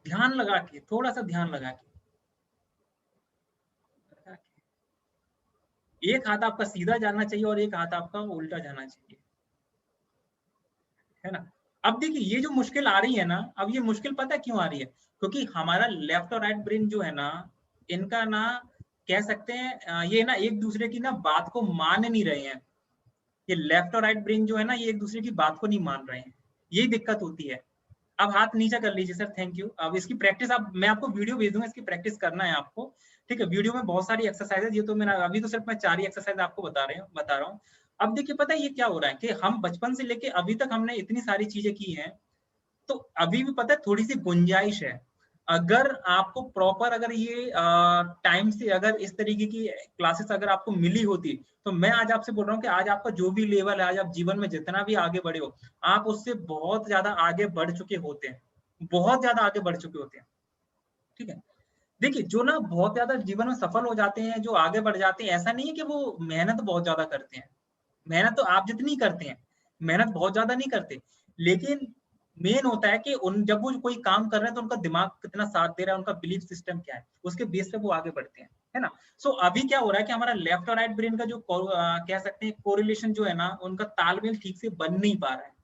ध्यान लगा के, थोड़ा सा ध्यान लगा के। एक हाथ आपका सीधा जाना चाहिए और एक हाथ आपका उल्टा जाना चाहिए, है ना। अब देखिए ये जो मुश्किल आ रही है ना, अब ये मुश्किल पता है क्यों आ रही है, क्योंकि हमारा लेफ्ट और राइट ब्रेन जो है ना, इनका ना कह सकते हैं ये ना एक दूसरे की ना बात को मान नहीं रहे हैं। ये लेफ्ट और राइट ब्रेन जो है ना, ये एक दूसरे की बात को नहीं मान रहे हैं, यही दिक्कत होती है। अब हाथ नीचे कर लीजिए सर, थैंक यू। अब इसकी प्रैक्टिस आप, मैं आपको वीडियो भेज दूंगा, इसकी प्रैक्टिस करना है आपको, ठीक है। वीडियो में बहुत सारी एक्सरसाइज, ये तो मेरा अभी तो सिर्फ मैं 4 ही एक्सरसाइज आपको बता रहा हूँ। अब देखिए पता है ये क्या हो रहा है कि हम बचपन से लेके अभी तक हमने इतनी सारी चीजें की हैं, तो अभी भी पता है थोड़ी सी गुंजाइश है। अगर आपको प्रॉपर, अगर ये टाइम से अगर इस तरीके की क्लासेस अगर आपको मिली होती, तो मैं आज आपसे बोल रहा हूँ कि आज आपका जो भी लेवल है, आज आप जीवन में जितना भी आगे बढ़े हो, आप उससे बहुत ज्यादा आगे बढ़ चुके होते हैं, बहुत ज्यादा आगे बढ़ चुके होते हैं, ठीक है। देखिए जो ना बहुत ज्यादा जीवन में सफल हो जाते हैं, जो आगे बढ़ जाते हैं, ऐसा नहीं है कि वो मेहनत बहुत ज्यादा करते हैं, मेहनत तो आप जितनी करते हैं, मेहनत बहुत ज्यादा नहीं करते, लेकिन मेन होता है कि उन जब वो कोई काम कर रहे हैं तो उनका दिमाग कितना साथ दे रहा है, उनका बिलीफ सिस्टम क्या है, उसके बेस पे वो आगे बढ़ते हैं, है ना। सो अभी क्या हो रहा है कि हमारा लेफ्ट और राइट ब्रेन का जो कह सकते हैं कोरिलेशन जो है ना, उनका तालमेल ठीक से बन नहीं पा रहा है।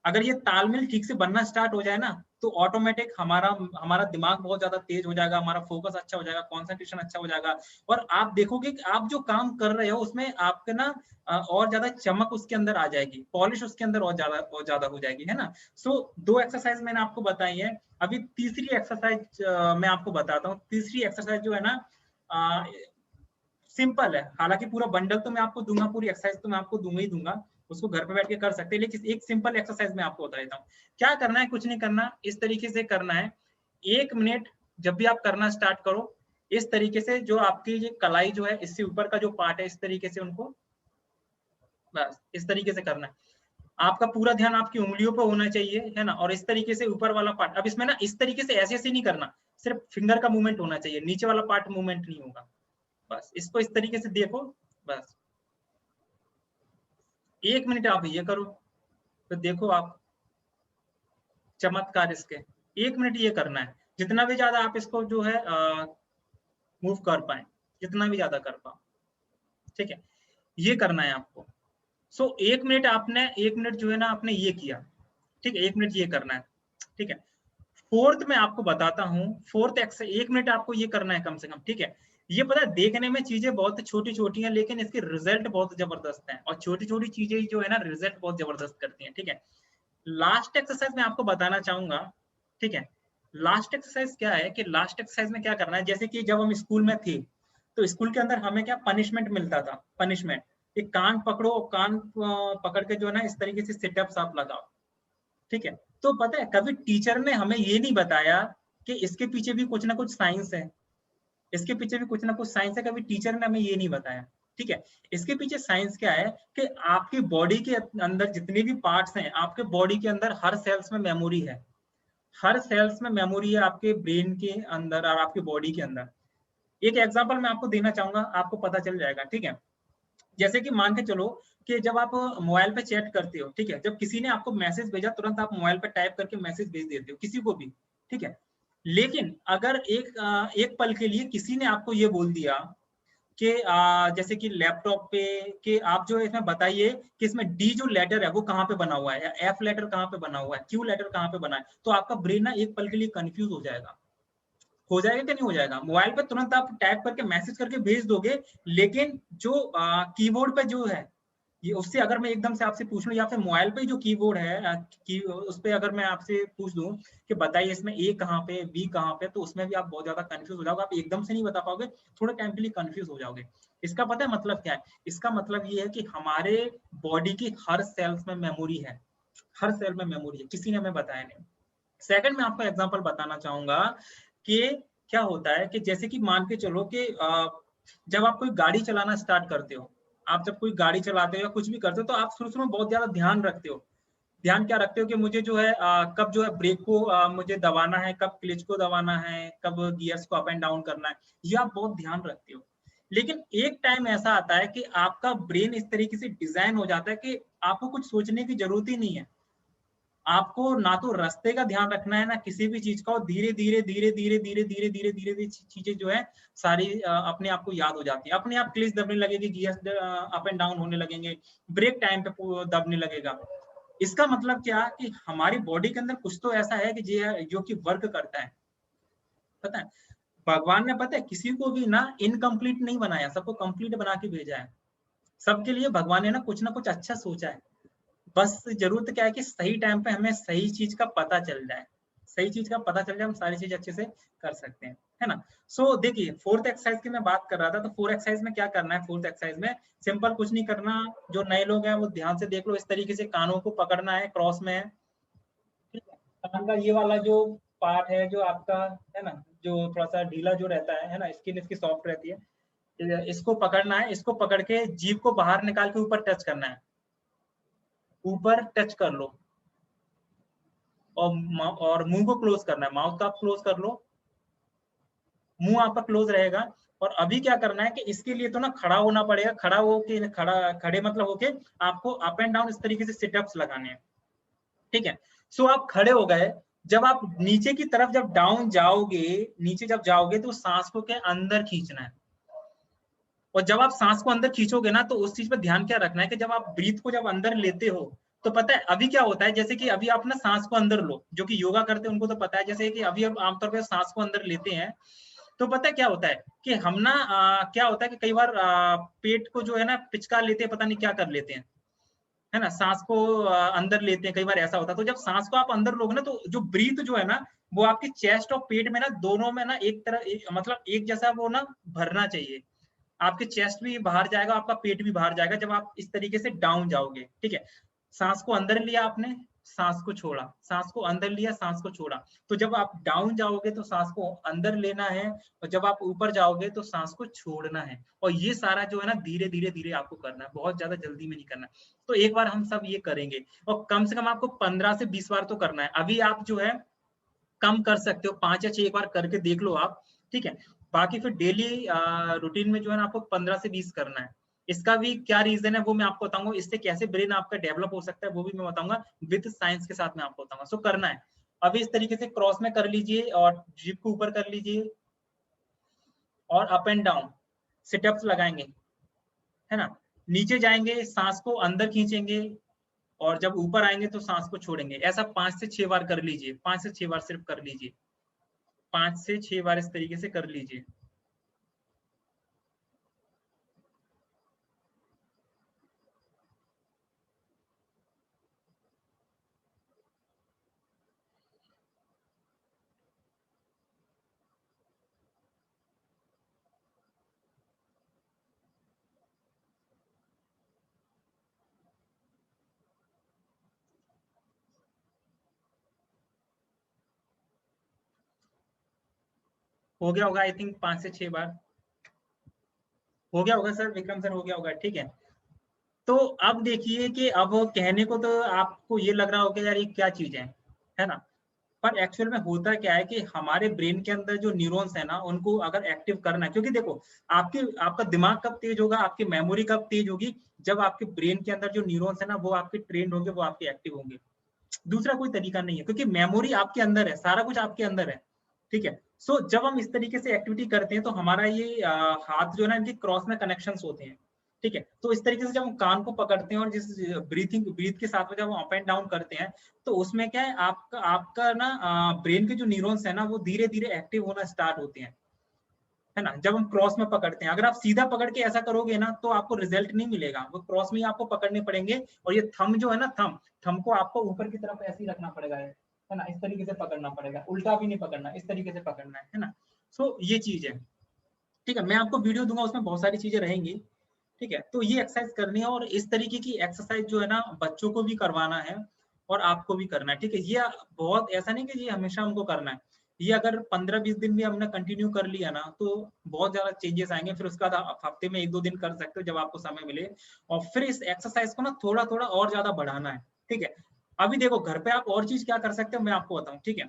अगर ये तालमेल ठीक से बनना स्टार्ट हो जाए ना, तो ऑटोमेटिक हमारा दिमाग बहुत ज्यादा तेज हो जाएगा, हमारा फोकस अच्छा हो जाएगा, कंसंट्रेशन अच्छा हो जाएगा, और आप देखोगे कि आप जो काम कर रहे हो उसमें आपके ना और ज्यादा चमक उसके अंदर आ जाएगी, पॉलिश उसके अंदर और ज्यादा हो जाएगी, है ना। सो 2 एक्सरसाइज मैंने आपको बताई है। अभी तीसरी एक्सरसाइज मैं आपको बताता हूँ। तीसरी एक्सरसाइज जो है ना, सिंपल है, हालांकि पूरा बंडल तो मैं आपको दूंगा, पूरी एक्सरसाइज तो मैं आपको दूंगा ही दूंगा, उसको घर पे बैठ के कर सकते हैं, लेकिन एक सिंपल एक्सरसाइज मैं आपको बता देता हूँ। क्या करना है, कुछ नहीं करना, इस तरीके से करना है। 1 मिनट जब भी आप करना स्टार्ट करो, इस तरीके से जो आपकी ये कलाई जो है, इससे ऊपर का जो पार्ट है, इस तरीके से उनको बस इस तरीके से करना है। आपका पूरा ध्यान आपकी उंगलियों पर होना चाहिए, है ना, और इस तरीके से ऊपर वाला पार्ट, अब इसमें ना इस तरीके से ऐसे ऐसे नहीं करना, सिर्फ फिंगर का मूवमेंट होना चाहिए, नीचे वाला पार्ट मूवमेंट नहीं होगा। बस इसको इस तरीके से देखो, बस 1 मिनट आप ये करो, तो देखो आप चमत्कार इसके। 1 मिनट ये करना है, जितना भी ज्यादा आप इसको जो है मूव कर पाए, जितना भी ज्यादा कर पाओ, ठीक है, ये करना है आपको। सो 1 मिनट आपने, 1 मिनट जो है ना आपने ये किया, ठीक है, 1 मिनट ये करना है, ठीक है। फोर्थ में आपको बताता हूँ, फोर्थ एक्सरसाइज 1 मिनट आपको ये करना है कम से कम, ठीक है। ये पता है देखने में चीजें बहुत छोटी छोटी हैं, लेकिन इसके रिजल्ट बहुत जबरदस्त हैं, और छोटी छोटी चीजें जो है ना रिजल्ट बहुत जबरदस्त करती हैं, ठीक है। लास्ट एक्सरसाइज में आपको बताना चाहूंगा, ठीक है। लास्ट एक्सरसाइज क्या है कि लास्ट एक्सरसाइज में क्या करना है, जैसे कि जब हम स्कूल में थे, तो स्कूल के अंदर हमें क्या पनिशमेंट मिलता था, पनिशमेंट, एक कान पकड़ो, कान पकड़ के जो है ना इस तरीके से सिटअप्स आप लगाओ, ठीक है। तो पता है कभी टीचर ने हमें ये नहीं बताया कि इसके पीछे भी कुछ ना कुछ साइंस है, इसके पीछे भी कुछ ना कुछ साइंस है, कभी टीचर ने हमें ये नहीं बताया, ठीक है। इसके पीछे साइंस क्या है कि आपकी बॉडी के अंदर जितने भी पार्ट्स हैं, आपके बॉडी के अंदर हर सेल्स में मेमोरी है, हर सेल्स में मेमोरी है, आपके ब्रेन के अंदर और आपके बॉडी के अंदर। एक एग्जांपल मैं आपको देना चाहूंगा, आपको पता चल जाएगा, ठीक है। जैसे कि मान के चलो कि जब आप मोबाइल पे चैट करते हो, ठीक है, जब किसी ने आपको मैसेज भेजा, तुरंत आप मोबाइल पे टाइप करके मैसेज भेज देते हो किसी को भी, ठीक है। लेकिन अगर एक पल के लिए किसी ने आपको ये बोल दिया कि जैसे कि लैपटॉप पे कि आप जो इसमें बताइए कि इसमें डी जो लेटर है वो कहाँ पे बना हुआ है, या एफ लेटर कहाँ पे बना हुआ है, क्यू लेटर कहाँ पे बना है, तो आपका ब्रेन ना एक पल के लिए कंफ्यूज हो जाएगा कि नहीं हो जाएगा। मोबाइल पे तुरंत आप टाइप करके मैसेज करके भेज दोगे, लेकिन जो कीबोर्ड पे जो है, ये उससे अगर मैं एकदम से आपसे पूछ लूं, या फिर मोबाइल पे जो कीबोर्ड है उस पे अगर मैं आपसे पूछ दूं कि बताइए इसमें ए कहाँ पे, बी कहाँ पे, तो उसमें भी आप बहुत ज्यादा कंफ्यूज हो जाओगे, आप एकदम से नहीं बता पाओगे, थोड़े टाइम के लिए कंफ्यूज हो जाओगे। इसका पता है मतलब क्या है? इसका मतलब ये है कि हमारे बॉडी की हर सेल्स में मेमोरी है, हर सेल में मेमोरी है, किसी ने हमें बताया नहीं। सेकंड में आपको एग्जांपल बताना चाहूंगा कि क्या होता है कि जैसे कि मान के चलो कि जब आप कोई गाड़ी चलाना स्टार्ट करते हो, आप जब कोई गाड़ी चलाते हो या कुछ भी करते हो, तो आप शुरू में बहुत ज्यादा ध्यान रखते हो। ध्यान क्या रखते हो कि मुझे जो है कब जो है ब्रेक को मुझे दबाना है, कब क्लच को दबाना है, कब गियर्स को अप एंड डाउन करना है, ये आप बहुत ध्यान रखते हो। लेकिन एक टाइम ऐसा आता है कि आपका ब्रेन इस तरीके से डिजाइन हो जाता है कि आपको कुछ सोचने की जरूरत ही नहीं है, आपको ना तो रास्ते का ध्यान रखना है ना किसी भी चीज का, धीरे धीरे धीरे धीरे धीरे धीरे धीरे धीरे चीजें जो है सारी अपने आप को याद हो जाती है, अपने आप क्लिच दबने लगेगी, गियर अप एंड डाउन होने लगेंगे, ब्रेक टाइम पे दबने लगेगा। इसका मतलब क्या कि हमारी बॉडी के अंदर कुछ तो ऐसा है कि जो कि वर्क करता है। पता है भगवान ने, पता है किसी को भी ना इनकम्प्लीट नहीं बनाया, सबको कंप्लीट बना के भेजा है। सबके लिए भगवान ने ना कुछ अच्छा सोचा है। बस जरूरत क्या है कि सही टाइम पे हमें सही चीज का पता चल जाए, सही चीज का पता चल जाए, हम सारी चीज अच्छे से कर सकते हैं, है ना। सो देखिए फोर्थ एक्सरसाइज की मैं बात कर रहा था, तो फोर्थ एक्सरसाइज में क्या करना है, फोर्थ एक्सरसाइज में सिंपल कुछ नहीं करना, जो नए लोग हैं वो ध्यान से देख लो, इस तरीके से कानों को पकड़ना है, क्रॉस में है, ठीक है। कान का ये वाला जो पार्ट है जो आपका है ना, जो थोड़ा सा ढीला जो रहता है ना, स्किन इसकी सॉफ्ट रहती है, इसको पकड़ना है, इसको पकड़ के जीभ को बाहर निकाल के ऊपर टच करना है, ऊपर टच कर लो, और मुंह को क्लोज करना है, माउथ का आप क्लोज कर लो, मुंह आपका क्लोज रहेगा। और अभी क्या करना है कि इसके लिए तो ना खड़ा होना पड़ेगा, खड़े मतलब होके आपको अप एंड डाउन इस तरीके से सिटअप्स लगाने हैं, ठीक है। सो आप खड़े हो गए, जब आप नीचे की तरफ जब डाउन जाओगे, नीचे जब जाओगे तो सांस को के अंदर खींचना है, और जब आप सांस को अंदर खींचोगे ना, तो उस चीज पर ध्यान क्या रखना है कि जब आप ब्रीथ को जब अंदर लेते हो, तो पता है अभी क्या होता है, जैसे कि अभी आप ना सांस को अंदर लो, जो कि योगा करते हैं उनको तो पता है, जैसे कि अभी हम आमतौर पर सांस को अंदर लेते हैं, तो पता है क्या होता है कि हम ना क्या होता है कि कई बार पेट को जो है ना पिचका लेते हैं, पता नहीं क्या कर लेते हैं, है ना, सांस को अंदर लेते हैं, कई बार ऐसा होता है। तो जब सांस को आप अंदर लोगे ना, तो जो ब्रीथ जो है ना, वो आपकी चेस्ट और पेट में ना, दोनों में ना एक तरह मतलब एक जैसा वो ना भरना चाहिए, आपके चेस्ट भी बाहर जाएगा, आपका पेट भी बाहर जाएगा, जब आप इस तरीके से डाउन जाओगे, ठीक है। सांस को अंदर लिया आपने, सांस को छोड़ा, सांस को अंदर लिया, सांस को छोड़ा, तो जब आप डाउन जाओगे तो सांस को अंदर लेना है, और जब आप ऊपर जाओगे तो सांस को छोड़ना है, और ये सारा जो है ना धीरे धीरे धीरे आपको करना है, बहुत ज्यादा जल्दी में नहीं करना। तो एक बार हम सब ये करेंगे, और कम से कम आपको 15 से 20 बार तो करना है। अभी आप जो है कम कर सकते हो, 5 या 6 बार करके देख लो आप, ठीक है। बाकी फिर डेली रूटीन में जो है ना आपको 15 से 20 करना है। इसका भी क्या रीजन है वो मैं आपको बताऊंगा, इससे कैसे ब्रेन आपका डेवलप हो सकता है वो भी मैं बताऊंगा, विद साइंस के साथ मैं आपको बताऊंगा। सो करना है अभी इस तरीके से क्रॉस में कर लीजिए, और जीभ को ऊपर कर लीजिए, और अप एंड डाउन सिटअप्स लगाएंगे, है ना। नीचे जाएंगे, सांस को अंदर खींचेंगे, और जब ऊपर आएंगे तो सांस को छोड़ेंगे। ऐसा 5 से 6 बार कर लीजिए, 5 से 6 बार सिर्फ कर लीजिए, 5 से 6 बार इस तरीके से कर लीजिए। हो गया होगा, आई थिंक 5 से 6 बार हो गया होगा सर, विक्रम सर हो गया होगा, ठीक है। तो अब देखिए कि अब कहने को तो आपको ये लग रहा होगा यार ये क्या चीज है ना, पर एक्चुअल में होता क्या है कि हमारे ब्रेन के अंदर जो न्यूरॉन्स है ना, उनको अगर एक्टिव करना है, क्योंकि देखो आपका दिमाग कब तेज होगा, आपकी मेमोरी कब तेज होगी, जब आपके ब्रेन के अंदर जो न्यूरॉन्स है ना वो आपके ट्रेंड होंगे, वो आपके एक्टिव होंगे। दूसरा कोई तरीका नहीं है, क्योंकि मेमोरी आपके अंदर है, सारा कुछ आपके अंदर है, ठीक है। सो जब हम इस तरीके से एक्टिविटी करते हैं तो हमारा ये हाथ जो है ना इनके क्रॉस में कनेक्शंस होते हैं, ठीक है। तो इस तरीके से जब हम कान को पकड़ते हैं और जिस ब्रीथ के साथ में जब हम अप एंड डाउन करते हैं, तो उसमें क्या है आपका ना ब्रेन के जो न्यूरॉन्स है ना वो धीरे धीरे एक्टिव होना स्टार्ट होते हैं, है ना। जब हम क्रॉस में पकड़ते हैं, अगर आप सीधा पकड़ के ऐसा करोगे ना तो आपको रिजल्ट नहीं मिलेगा, वो क्रॉस में ही आपको पकड़ने पड़ेंगे। और ये थंब जो है ना, थंब को आपको ऊपर की तरफ ऐसे ही रखना पड़ेगा, है ना, इस तरीके से पकड़ना पड़ेगा, उल्टा भी नहीं पकड़ना, इस तरीके से पकड़ना है ना। सो ये चीज है, ठीक है। मैं आपको वीडियो दूंगा, उसमें बहुत सारी चीजें रहेंगी, ठीक है। तो ये एक्सरसाइज करनी है, और इस तरीके की एक्सरसाइज जो है ना बच्चों को भी करवाना है और आपको भी करना है, ठीक है। ये बहुत ऐसा नहीं कि ये हमेशा हमको करना है, ये अगर 15-20 दिन भी हमने कंटिन्यू कर लिया ना तो बहुत ज्यादा चेंजेस आएंगे। फिर उसके बाद आप हफ्ते में 1-2 दिन कर सकते हो जब आपको समय मिले, और फिर इस एक्सरसाइज को ना थोड़ा थोड़ा और ज्यादा बढ़ाना है, ठीक है। अभी देखो घर पे आप और चीज क्या कर सकते हो मैं आपको बताऊं, ठीक है।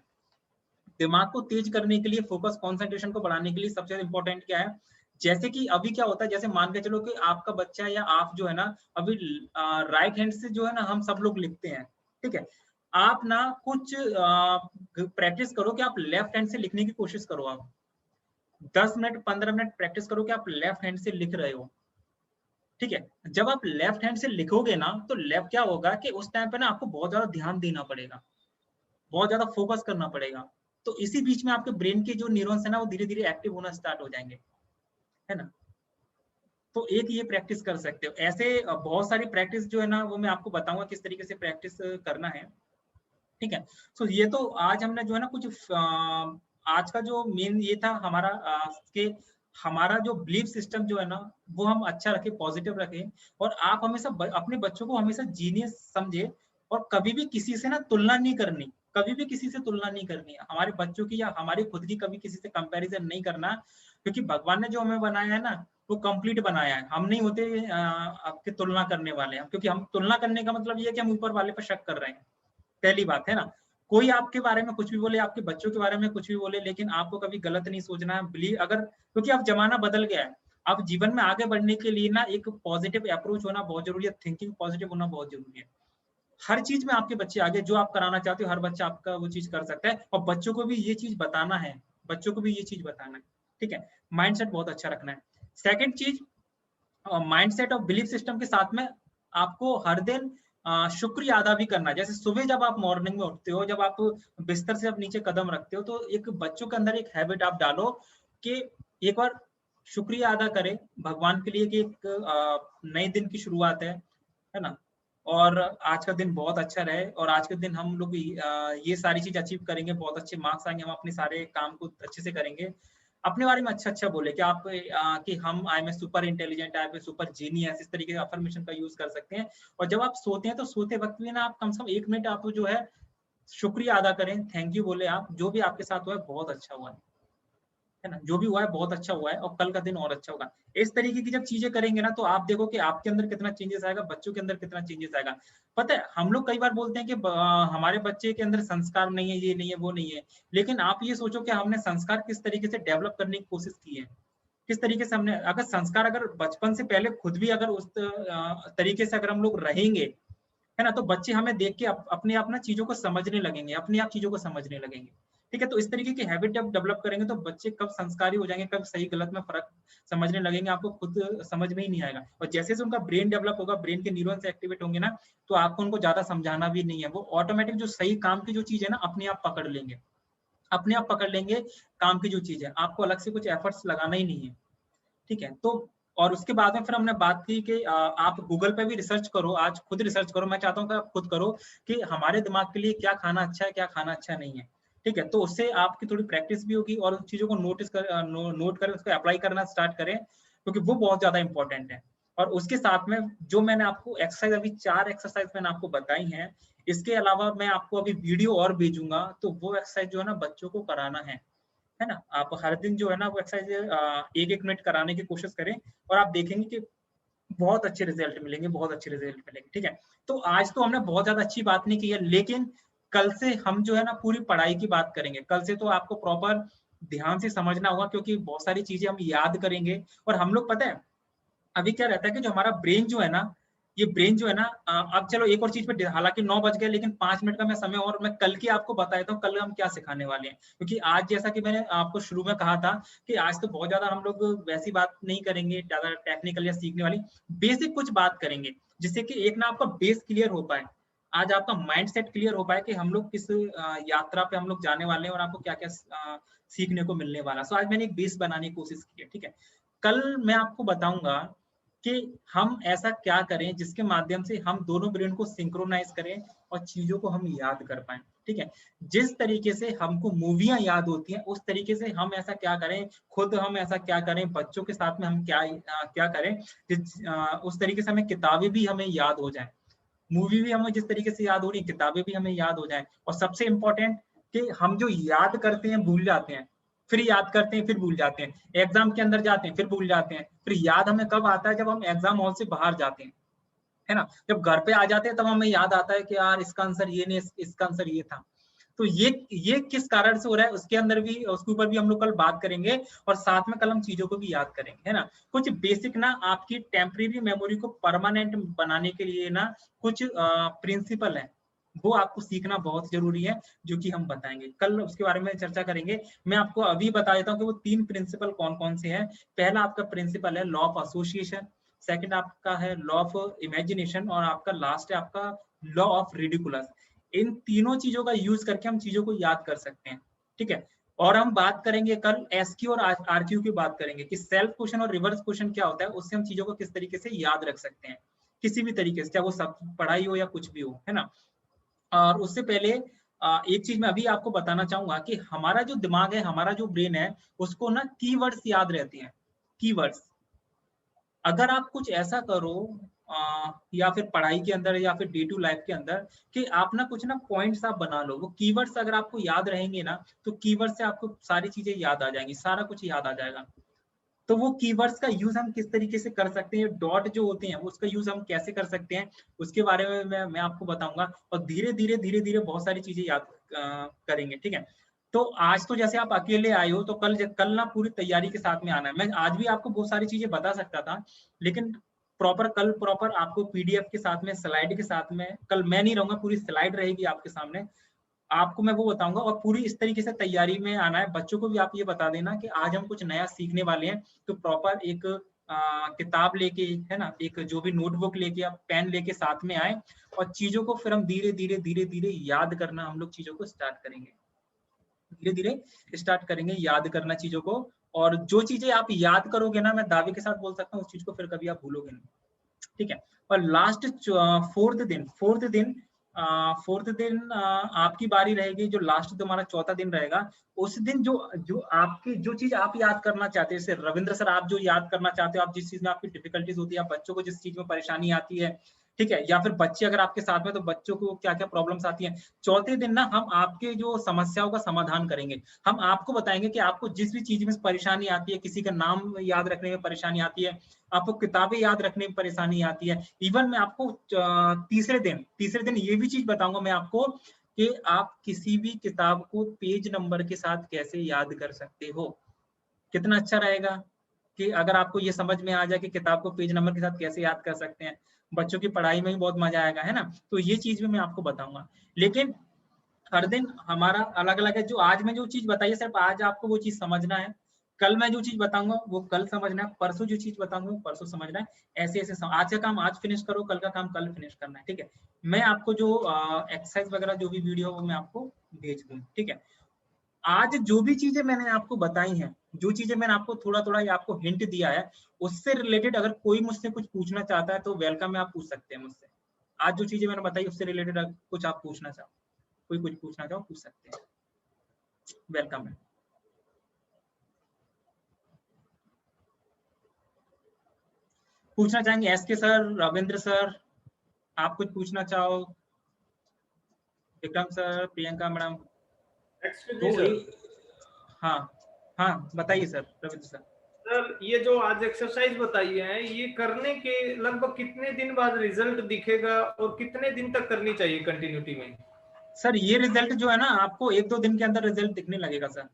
दिमाग को तेज करने के लिए, फोकस कंसंट्रेशन को बढ़ाने के लिए सबसे ज्यादा इंपॉर्टेंट क्या है, जैसे कि अभी क्या होता है, जैसे मान के चलो कि आपका बच्चा या आप जो है ना अभी राइट हैंड से जो है ना हम सब लोग लिखते हैं, ठीक है। आप ना कुछ प्रैक्टिस करो कि आप लेफ्ट हैंड से लिखने की कोशिश करो, आप 10 मिनट 15 मिनट प्रैक्टिस करो कि आप लेफ्ट हैंड से लिख रहे हो, ठीक है। जब आप लेफ्ट हैंड से लिखोगे ना तो लेफ्ट क्या होगा कि उस टाइम पे ना आपको बहुत ज्यादा ध्यान देना पड़ेगा, बहुत ज्यादा फोकस करना पड़ेगा। तो इसी बीच में आपके ब्रेन के जो न्यूरॉन्स है ना वो धीरे धीरे एक्टिव होना स्टार्ट हो जाएंगे, है ना। तो एक ये प्रैक्टिस कर सकते हो। ऐसे बहुत सारी प्रैक्टिस जो है ना वो मैं आपको बताऊंगा किस तरीके से प्रैक्टिस करना है, ठीक है। सो ये तो आज हमने जो है ना कुछ आज का जो मेन ये था हमारा कि हमारा जो बिलीफ सिस्टम जो है ना वो हम अच्छा रखें, पॉजिटिव रखें, और आप हमेशा अपने बच्चों को हमेशा जीनियस समझे, और कभी भी किसी से ना तुलना नहीं करनी, कभी भी किसी से तुलना नहीं करनी है हमारे बच्चों की या हमारी खुद की, कभी किसी से कंपैरिजन नहीं करना, क्योंकि भगवान ने जो हमें बनाया है ना वो कंप्लीट बनाया है। हम नहीं होते आपकी तुलना करने वाले हैं, क्योंकि हम तुलना करने का मतलब ये है कि हम ऊपर वाले पर शक कर रहे हैं, पहली बात है ना। कोई आपके बारे में कुछ भी बोले, आपके बच्चों के बारे में कुछ भी बोले, लेकिन आपको कभी गलत नहीं सोचना है। बिलीव अगर, क्योंकि अब जमाना बदल गया है, अब जीवन में आगे बढ़ने के लिए ना एक पॉजिटिव अप्रोच होना बहुत जरूरी है, थिंकिंग पॉजिटिव होना बहुत जरूरी है। हर चीज में आपके बच्चे आगे, जो आप कराना चाहते हो हर बच्चा आपका वो चीज कर सकता है, और बच्चों को भी ये चीज बताना है, बच्चों को भी ये चीज बताना है, ठीक है। माइंडसेट बहुत अच्छा रखना है। सेकंड चीज, माइंडसेट और बिलीफ सिस्टम के साथ में आपको हर दिन शुक्रिया अदा भी करना है। जैसे सुबह जब आप मॉर्निंग में उठते हो, जब आप बिस्तर से अब नीचे कदम रखते हो, तो एक बच्चों के अंदर एक हैबिट आप डालो कि एक बार शुक्रिया अदा करें भगवान के लिए कि एक नए दिन की शुरुआत है ना, और आज का दिन बहुत अच्छा रहे, और आज के दिन हम लोग ये सारी चीज अचीव करेंगे, बहुत अच्छे मार्क्स आएंगे, हम अपने सारे काम को अच्छे से करेंगे। अपने बारे में अच्छा बोले कि आप कि हम I am super intelligent, I am super genius, इस तरीके के अफर्मेशन का यूज कर सकते हैं। और जब आप सोते हैं तो सोते वक्त भी ना आप कम से कम 1 मिनट आप जो है शुक्रिया अदा करें, थैंक यू बोले, आप जो भी आपके साथ हुआ है बहुत अच्छा हुआ है ना, जो भी हुआ है बहुत अच्छा हुआ है, और कल का दिन और अच्छा होगा। इस तरीके की जब चीजें करेंगे ना तो आप देखो कि आपके अंदर कितना चेंजेस आएगा, बच्चों के अंदर कितना चेंजेस आएगा। पता है हम लोग कई बार बोलते हैं कि हमारे बच्चे के अंदर संस्कार नहीं है, ये नहीं है, वो नहीं है, लेकिन आप ये सोचो कि हमने संस्कार किस तरीके से डेवलप करने की कोशिश की है, किस तरीके से हमने, अगर संस्कार अगर बचपन से पहले खुद भी अगर उस तरीके से अगर हम लोग रहेंगे, है ना, तो बच्चे हमें देख के अपने आप ना चीजों को समझने लगेंगे, अपने आप चीजों को समझने लगेंगे, ठीक है। तो इस तरीके की हैबिट जब डेवलप करेंगे तो बच्चे कब संस्कारी हो जाएंगे, कब सही गलत में फर्क समझने लगेंगे, आपको खुद समझ में ही नहीं आएगा। और जैसे से उनका ब्रेन डेवलप होगा, ब्रेन के न्यूरॉन्स एक्टिवेट होंगे ना, तो आपको उनको ज्यादा समझाना भी नहीं है, वो ऑटोमेटिक जो सही काम की जो चीज है ना अपने आप पकड़ लेंगे, अपने आप पकड़ लेंगे काम की जो चीज है, आपको अलग से कुछ एफर्ट्स लगाना ही नहीं है, ठीक है। तो और उसके बाद में फिर हमने बात की कि आप गूगल पे भी रिसर्च करो, आज खुद रिसर्च करो, मैं चाहता हूँ कि आप खुद करो कि हमारे दिमाग के लिए क्या खाना अच्छा है, क्या खाना अच्छा नहीं है, ठीक है। तो उससे आपकी थोड़ी प्रैक्टिस भी होगी, और उन चीजों को नोट करें, उसको अप्लाई करना स्टार्ट करें, क्योंकि वो बहुत ज्यादा इंपॉर्टेंट है। और उसके साथ में जो मैंने आपको एक्सरसाइज, अभी 4 एक्सरसाइज मैंने आपको बताई हैं, इसके अलावा मैं आपको अभी वीडियो और भेजूंगा, तो वो एक्सरसाइज जो है ना बच्चों को कराना है ना। आप हर दिन जो है ना वो एक्सरसाइज 1-1 मिनट कराने की कोशिश करें, और आप देखेंगे कि बहुत अच्छे रिजल्ट मिलेंगे, बहुत अच्छे रिजल्ट मिलेंगे, ठीक है। तो आज तो हमने बहुत ज्यादा अच्छी बात नहीं की है, लेकिन कल से हम जो है ना पूरी पढ़ाई की बात करेंगे। कल से तो आपको प्रॉपर ध्यान से समझना होगा, क्योंकि बहुत सारी चीजें हम याद करेंगे। और हम लोग पता है अभी क्या रहता है कि जो हमारा ब्रेन जो है ना, ये ब्रेन जो है ना, अब चलो एक और चीज पे, हालांकि 9 बज गए, लेकिन 5 मिनट का मैं समय, और मैं कल की आपको बता देता हूँ कल हम क्या सिखाने वाले हैं। क्योंकि आज जैसा कि मैंने आपको शुरू में कहा था कि आज तो बहुत ज्यादा हम लोग वैसी बात नहीं करेंगे, ज्यादा टेक्निकल या सीखने वाली, बेसिक कुछ बात करेंगे, जिससे कि एक ना आपका बेस क्लियर हो पाए, आज आपका माइंड सेट क्लियर हो पाए कि हम लोग किस यात्रा पे हम लोग जाने वाले हैं, और आपको क्या क्या सीखने को मिलने वाला। सो आज मैंने एक बेस बनाने की कोशिश की है, ठीक है। कल मैं आपको बताऊंगा कि हम ऐसा क्या करें जिसके माध्यम से हम दोनों ब्रेन को सिंक्रोनाइज करें और चीजों को हम याद कर पाए, ठीक है। जिस तरीके से हमको मूवियां याद होती हैं, उस तरीके से हम ऐसा क्या करें, खुद हम ऐसा क्या करें, बच्चों के साथ में हम क्या करें, उस तरीके से हमें किताबें भी हमें याद हो जाए, मूवी भी हमें जिस तरीके से याद हो रही है, किताबें भी हमें याद हो जाए। और सबसे इम्पोर्टेंट कि हम जो याद करते हैं भूल जाते हैं, फिर याद करते हैं, फिर भूल जाते हैं, एग्जाम के अंदर जाते हैं, फिर भूल जाते हैं, फिर याद हमें कब आता है, जब हम एग्जाम हॉल से बाहर जाते हैं, है ना। जब घर पे आ जाते हैं तब हमें याद आता है कि यार इसका आंसर ये नहीं, इसका आंसर ये था। तो ये किस कारण से हो रहा है, उसके अंदर भी, उसके ऊपर भी हम लोग कल बात करेंगे, और साथ में कल हम चीजों को भी याद करेंगे, है ना। कुछ बेसिक ना आपकी टेम्परेरी मेमोरी को परमानेंट बनाने के लिए ना कुछ प्रिंसिपल है, वो आपको सीखना बहुत जरूरी है, जो कि हम बताएंगे कल, उसके बारे में चर्चा करेंगे। मैं आपको अभी बता देता हूँ कि वो 3 प्रिंसिपल कौन कौन से हैं। पहला आपका प्रिंसिपल है लॉ ऑफ एसोसिएशन, सेकंड आपका है लॉ ऑफ इमेजिनेशन, और आपका लास्ट है आपका लॉ ऑफ रिडिकुलस। इन तीनों चीजों का यूज करके हम चीजों को याद कर सकते हैं, ठीक है। और हम बात करेंगे कल एसक्यू और आरक्यू की बात करेंगे कि सेल्फ क्वेश्चन और रिवर्स क्वेश्चन क्या होता है, उससे हम चीजों को किस तरीके से याद रख सकते हैं किसी भी तरीके से, चाहे वो सब पढ़ाई हो या कुछ भी हो, है ना। और उससे पहले एक चीज मैं अभी आपको बताना चाहूंगा कि हमारा जो दिमाग है, हमारा जो ब्रेन है, उसको ना कीवर्ड्स याद रहते हैं, कीवर्ड्स। अगर आप कुछ ऐसा करो या फिर पढ़ाई के अंदर या फिर डे टू लाइफ के अंदर कि आप ना कुछ ना पॉइंट्स आप बना लो, वो कीवर्ड्स अगर आपको याद रहेंगे ना तो कीवर्ड से आपको सारी चीजें याद आ जाएंगी, सारा कुछ याद आ जाएगा। तो वो कीवर्ड्स का यूज हम किस तरीके से कर सकते हैं, डॉट जो होते हैं उसका यूज हम कैसे कर सकते हैं, उसके बारे में मैं आपको बताऊंगा। और धीरे धीरे बहुत सारी चीजें याद करेंगे, ठीक है। तो आज तो जैसे आप अकेले आए हो, तो कल ना पूरी तैयारी के साथ में आना है। मैं आज भी आपको बहुत सारी चीजें बता सकता था, लेकिन कल प्रॉपर आपको पीडीएफ के साथ में, स्लाइड के साथ में, कल मैं नहीं रहूंगा, पूरी स्लाइड रहेगी आपके सामने, आपको मैं वो बताऊंगा। और पूरी इस तरीके से तैयारी में आना है। बच्चों को भी आप ये बता देना कि आज हम कुछ नया सीखने वाले हैं, तो प्रॉपर एक किताब लेके, है ना, एक जो भी नोटबुक लेके आप पेन लेके साथ में आए, और चीजों को फिर हम धीरे धीरे याद करना हम लोग चीजों को स्टार्ट करेंगे, धीरे धीरे स्टार्ट करेंगे याद करना चीजों को। और जो चीजें आप याद करोगे ना, मैं दावे के साथ बोल सकता हूँ, उस चीज को फिर कभी आप भूलोगे नहीं, ठीक है। और लास्ट फोर्थ दिन आपकी बारी रहेगी। जो लास्ट तुम्हारा चौथा दिन रहेगा, उस दिन जो आपकी जो चीज आप याद करना चाहते हैं, जैसे रविंद्र सर आप जो याद करना चाहते हो, आप जिस चीज में आपकी डिफिकल्टीज होती है, बच्चों को जिस चीज में परेशानी आती है, ठीक है, या फिर बच्चे अगर आपके साथ में, तो बच्चों को क्या क्या प्रॉब्लम्स आती हैं, चौथे दिन ना हम आपके जो समस्याओं का समाधान करेंगे। हम आपको बताएंगे कि आपको जिस भी चीज में परेशानी आती है, किसी का नाम याद रखने में परेशानी आती है, आपको किताबें याद रखने में परेशानी आती है, इवन मैं आपको तीसरे दिन ये भी चीज बताऊंगा मैं आपको कि आप किसी भी किताब को पेज नंबर के साथ कैसे याद कर सकते हो। कितना अच्छा रहेगा कि अगर आपको ये समझ में आ जाए कि किताब को पेज नंबर के साथ कैसे याद कर सकते हैं, बच्चों की पढ़ाई में भी बहुत मजा आएगा, है ना। तो ये चीज भी मैं आपको बताऊंगा, लेकिन हर दिन हमारा अलग अलग है। जो आज मैं जो चीज बताई है, सिर्फ आज आपको वो चीज समझना है, कल मैं जो चीज बताऊंगा वो कल समझना है, परसों जो चीज बताऊंगा वो परसों समझना है। ऐसे आज का काम आज फिनिश करो, कल का काम कल फिनिश करना है, ठीक है। मैं आपको जो एक्सरसाइज वगैरह जो भी वीडियो वो मैं आपको भेज दूँ, ठीक है। आज जो भी चीजें मैंने आपको बताई हैं, जो चीजें मैंने आपको थोड़ा आपको हिंट दिया है, उससे रिलेटेड अगर कोई मुझसे कुछ पूछना चाहता है तो वेलकम है, आप पूछ सकते हैं मुझसे। आज जो चीजें मैंने बताई उससे रिलेटेड कुछ आप पूछना चाहो, कोई कुछ पूछना चाहो पूछ सकते हैं, वेलकम है। पूछना चाहेंगे एसके सर, रविंद्र सर, आप कुछ पूछना चाहो, विक्रम सर, प्रियंका मैडम? हाँ बताइए सर, रविंद्र सर। सर ये जो आज एक्सरसाइज बताई है, ये करने के लगभग कितने दिन बाद रिजल्ट दिखेगा और कितने दिन तक करनी चाहिए कंटिन्यूटी में? सर ये रिजल्ट जो है ना, आपको 1-2 दिन के अंदर रिजल्ट दिखने लगेगा सर,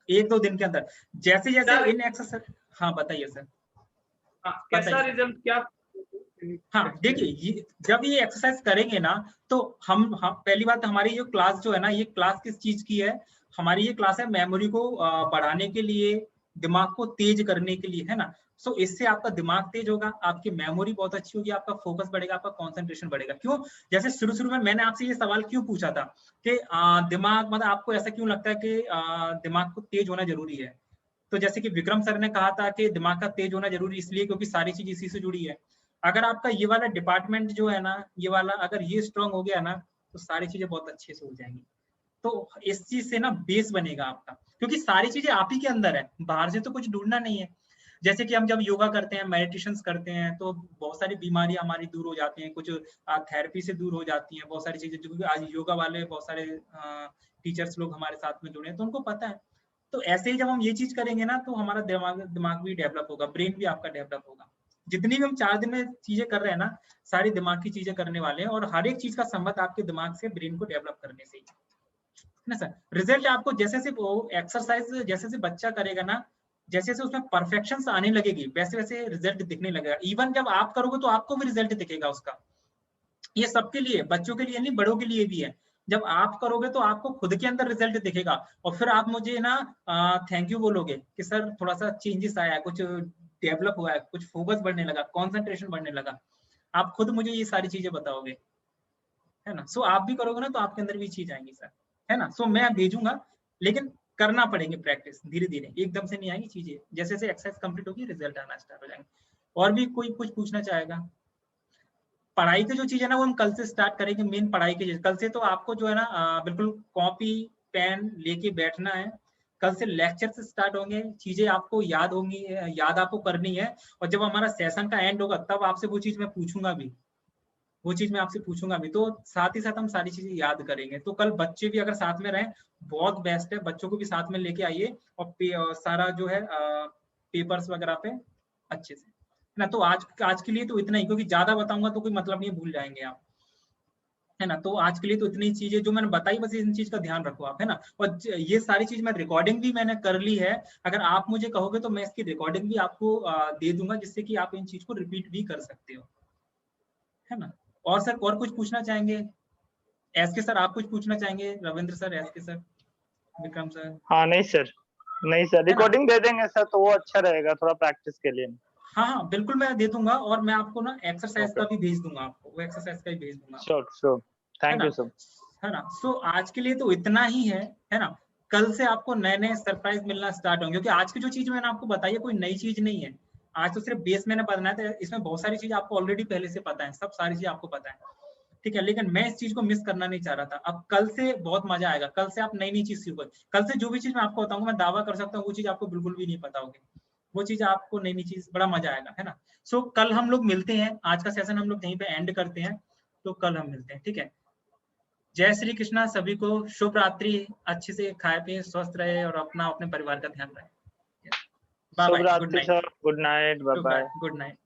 1-2 दिन के अंदर, जैसे इन एक्सरसाइज। हाँ बताइए सर। कैसा रिजल्ट क्या? हाँ देखिए, जब ये एक्सरसाइज करेंगे ना, तो हम पहली बात, हमारी ये क्लास जो है ना, ये क्लास किस चीज की है? हमारी ये क्लास है मेमोरी को बढ़ाने के लिए, दिमाग को तेज करने के लिए, है ना। सो इससे आपका दिमाग तेज होगा, आपकी मेमोरी बहुत अच्छी होगी, आपका फोकस बढ़ेगा, आपका कंसंट्रेशन बढ़ेगा। क्यों? जैसे शुरू में मैंने आपसे ये सवाल क्यों पूछा था कि दिमाग, मतलब आपको ऐसा क्यों लगता है कि दिमाग को तेज होना जरूरी है? तो जैसे कि विक्रम सर ने कहा था कि दिमाग का तेज होना जरूरी इसलिए क्योंकि सारी चीज इसी से जुड़ी है। अगर आपका ये वाला डिपार्टमेंट जो है ना, ये वाला अगर ये स्ट्रांग हो गया ना, तो सारी चीजें बहुत अच्छे से हो जाएंगी। तो इस चीज से ना बेस बनेगा आपका, क्योंकि सारी चीजें आप ही के अंदर है, बाहर से तो कुछ ढूंढना नहीं है। जैसे कि हम जब योगा करते हैं, मेडिटेशन करते हैं, तो बहुत सारी बीमारियां हमारी दूर हो जाती हैं, कुछ थेरेपी से दूर हो जाती हैं, बहुत सारी चीजें, क्योंकि आज योगा वाले बहुत सारे टीचर्स लोग हमारे साथ में जुड़े हैं, तो उनको पता है। तो ऐसे ही जब हम ये चीज करेंगे ना, तो हमारा दिमाग भी डेवलप होगा, ब्रेन भी आपका डेवलप होगा। जितनी भी हम 4 दिन में चीजें कर रहे हैं ना, सारी दिमाग की चीजें करने वाले हैं, और हर एक चीज का संबंध आपके दिमाग से, ब्रेन को डेवलप करने से ही है ना सर। रिजल्ट आपको जैसे से एक्सरसाइज जैसे बच्चा करेगा ना, जैसे उसमें परफेक्शन आने लगेगी, वैसे वैसे रिजल्ट दिखने लगेगा। इवन जब आप करोगे तो आपको भी रिजल्ट दिखेगा उसका। ये सबके लिए, बच्चों के लिए नहीं, बड़ों के लिए भी है। जब आप करोगे तो आपको खुद के अंदर रिजल्ट दिखेगा, और फिर आप मुझे ना थैंक यू बोलोगे कि सर थोड़ा सा चेंजेस आया है, कुछ डेवलप हुआ है, कुछ फोकस बढ़ने लगा, कंसंट्रेशन बढ़ने लगा। आप खुद मुझे ये सारी चीजें बताओगे, है ना। सो आप भी करोगे ना, तो आपके अंदर भी चीज आएंगी सर, है ना। सो मैं भेजूंगा, लेकिन करना पड़ेंगे प्रैक्टिस धीरे धीरे, एकदम से नहीं आएंगी चीजें, जैसे जैसे एक्सरसाइज कंप्लीट होगी रिजल्ट आना स्टार्ट हो जाएंगे। और भी कोई कुछ पूछना चाहेगा? पढ़ाई की जो चीज है ना वो हम कल से स्टार्ट करेंगे, मेन पढ़ाई की चीज कल से। तो आपको जो है ना बिल्कुल कॉपी पेन लेके बैठना है, कल से लेक्चर से स्टार्ट होंगे, चीजें आपको याद होंगी, याद आपको करनी है। और जब हमारा सेशन का एंड होगा तब आपसे वो चीज मैं पूछूंगा भी, वो चीज मैं आपसे पूछूंगा भी, तो साथ ही साथ हम सारी चीजें याद करेंगे। तो कल बच्चे भी अगर साथ में रहें बहुत बेस्ट है, बच्चों को भी साथ में लेके आइए और सारा जो है पेपर्स वगैरह पे अच्छे से ना। तो आज के लिए तो इतना ही, क्योंकि ज्यादा बताऊंगा तो कोई मतलब नहीं, भूल जाएंगे आप, है ना। तो आज के लिए तो इतनी चीजें जो मैंने बताई, बस इन चीज का ध्यान रखो आप, है ना। और ये सारी चीज मैं रिकॉर्डिंग भी मैंने कर ली है, अगर आप मुझे कहोगे तो मैं इसकी रिकॉर्डिंग भी आपको दे दूंगा, जिससे कि आप इन चीज को रिपीट भी कर सकते हो, है ना। और सर और कुछ पूछना चाहेंगे? एसके सर आप कुछ पूछना चाहेंगे? Ravindra sir, S K sir, Vikram sir? हाँ नहीं सर, नहीं सर, रिकॉर्डिंग दे देंगे सर तो वो अच्छा रहेगा थोड़ा प्रैक्टिस के लिए। हाँ हाँ बिल्कुल मैं दे दूंगा, और मैं आपको ना एक्सरसाइज का भी भेज दूंगा, आपको वो एक्सरसाइज का भी भेज दूंगा। Sure sure, thank you sir. है ना। सो आज के लिए तो इतना ही है ना। कल से आपको नए नए सरप्राइज मिलना स्टार्ट होंगे, क्योंकि आज की जो चीज मैंने आपको बताई है कोई नई चीज नहीं है, आज तो सिर्फ बेस मैंने बनाया था, इसमें बहुत सारी चीज आपको ऑलरेडी पहले से पता है, सब सारी चीज आपको पता है, ठीक है। लेकिन मैं इस चीज को मिस करना नहीं चाह रहा था। अब कल से बहुत मजा आएगा, कल से आप नई नई चीज सीखोगे। कल से जो भी चीज मैं आपको बताऊंगा, मैं दावा कर सकता हूँ वो चीज आपको बिल्कुल भी नहीं पता होगी, वो चीज आपको नई नई चीज, बड़ा मजा आएगा, है ना। सो कल हम लोग मिलते हैं, आज का सेशन हम लोग यहीं पे एंड करते हैं, तो कल हम मिलते हैं, ठीक है। जय श्री कृष्णा सभी को, शुभ रात्रि, अच्छे से खाए पिए, स्वस्थ रहे और अपना अपने परिवार का ध्यान रहे। Bye bye, good night, good night, bye bye. Good night.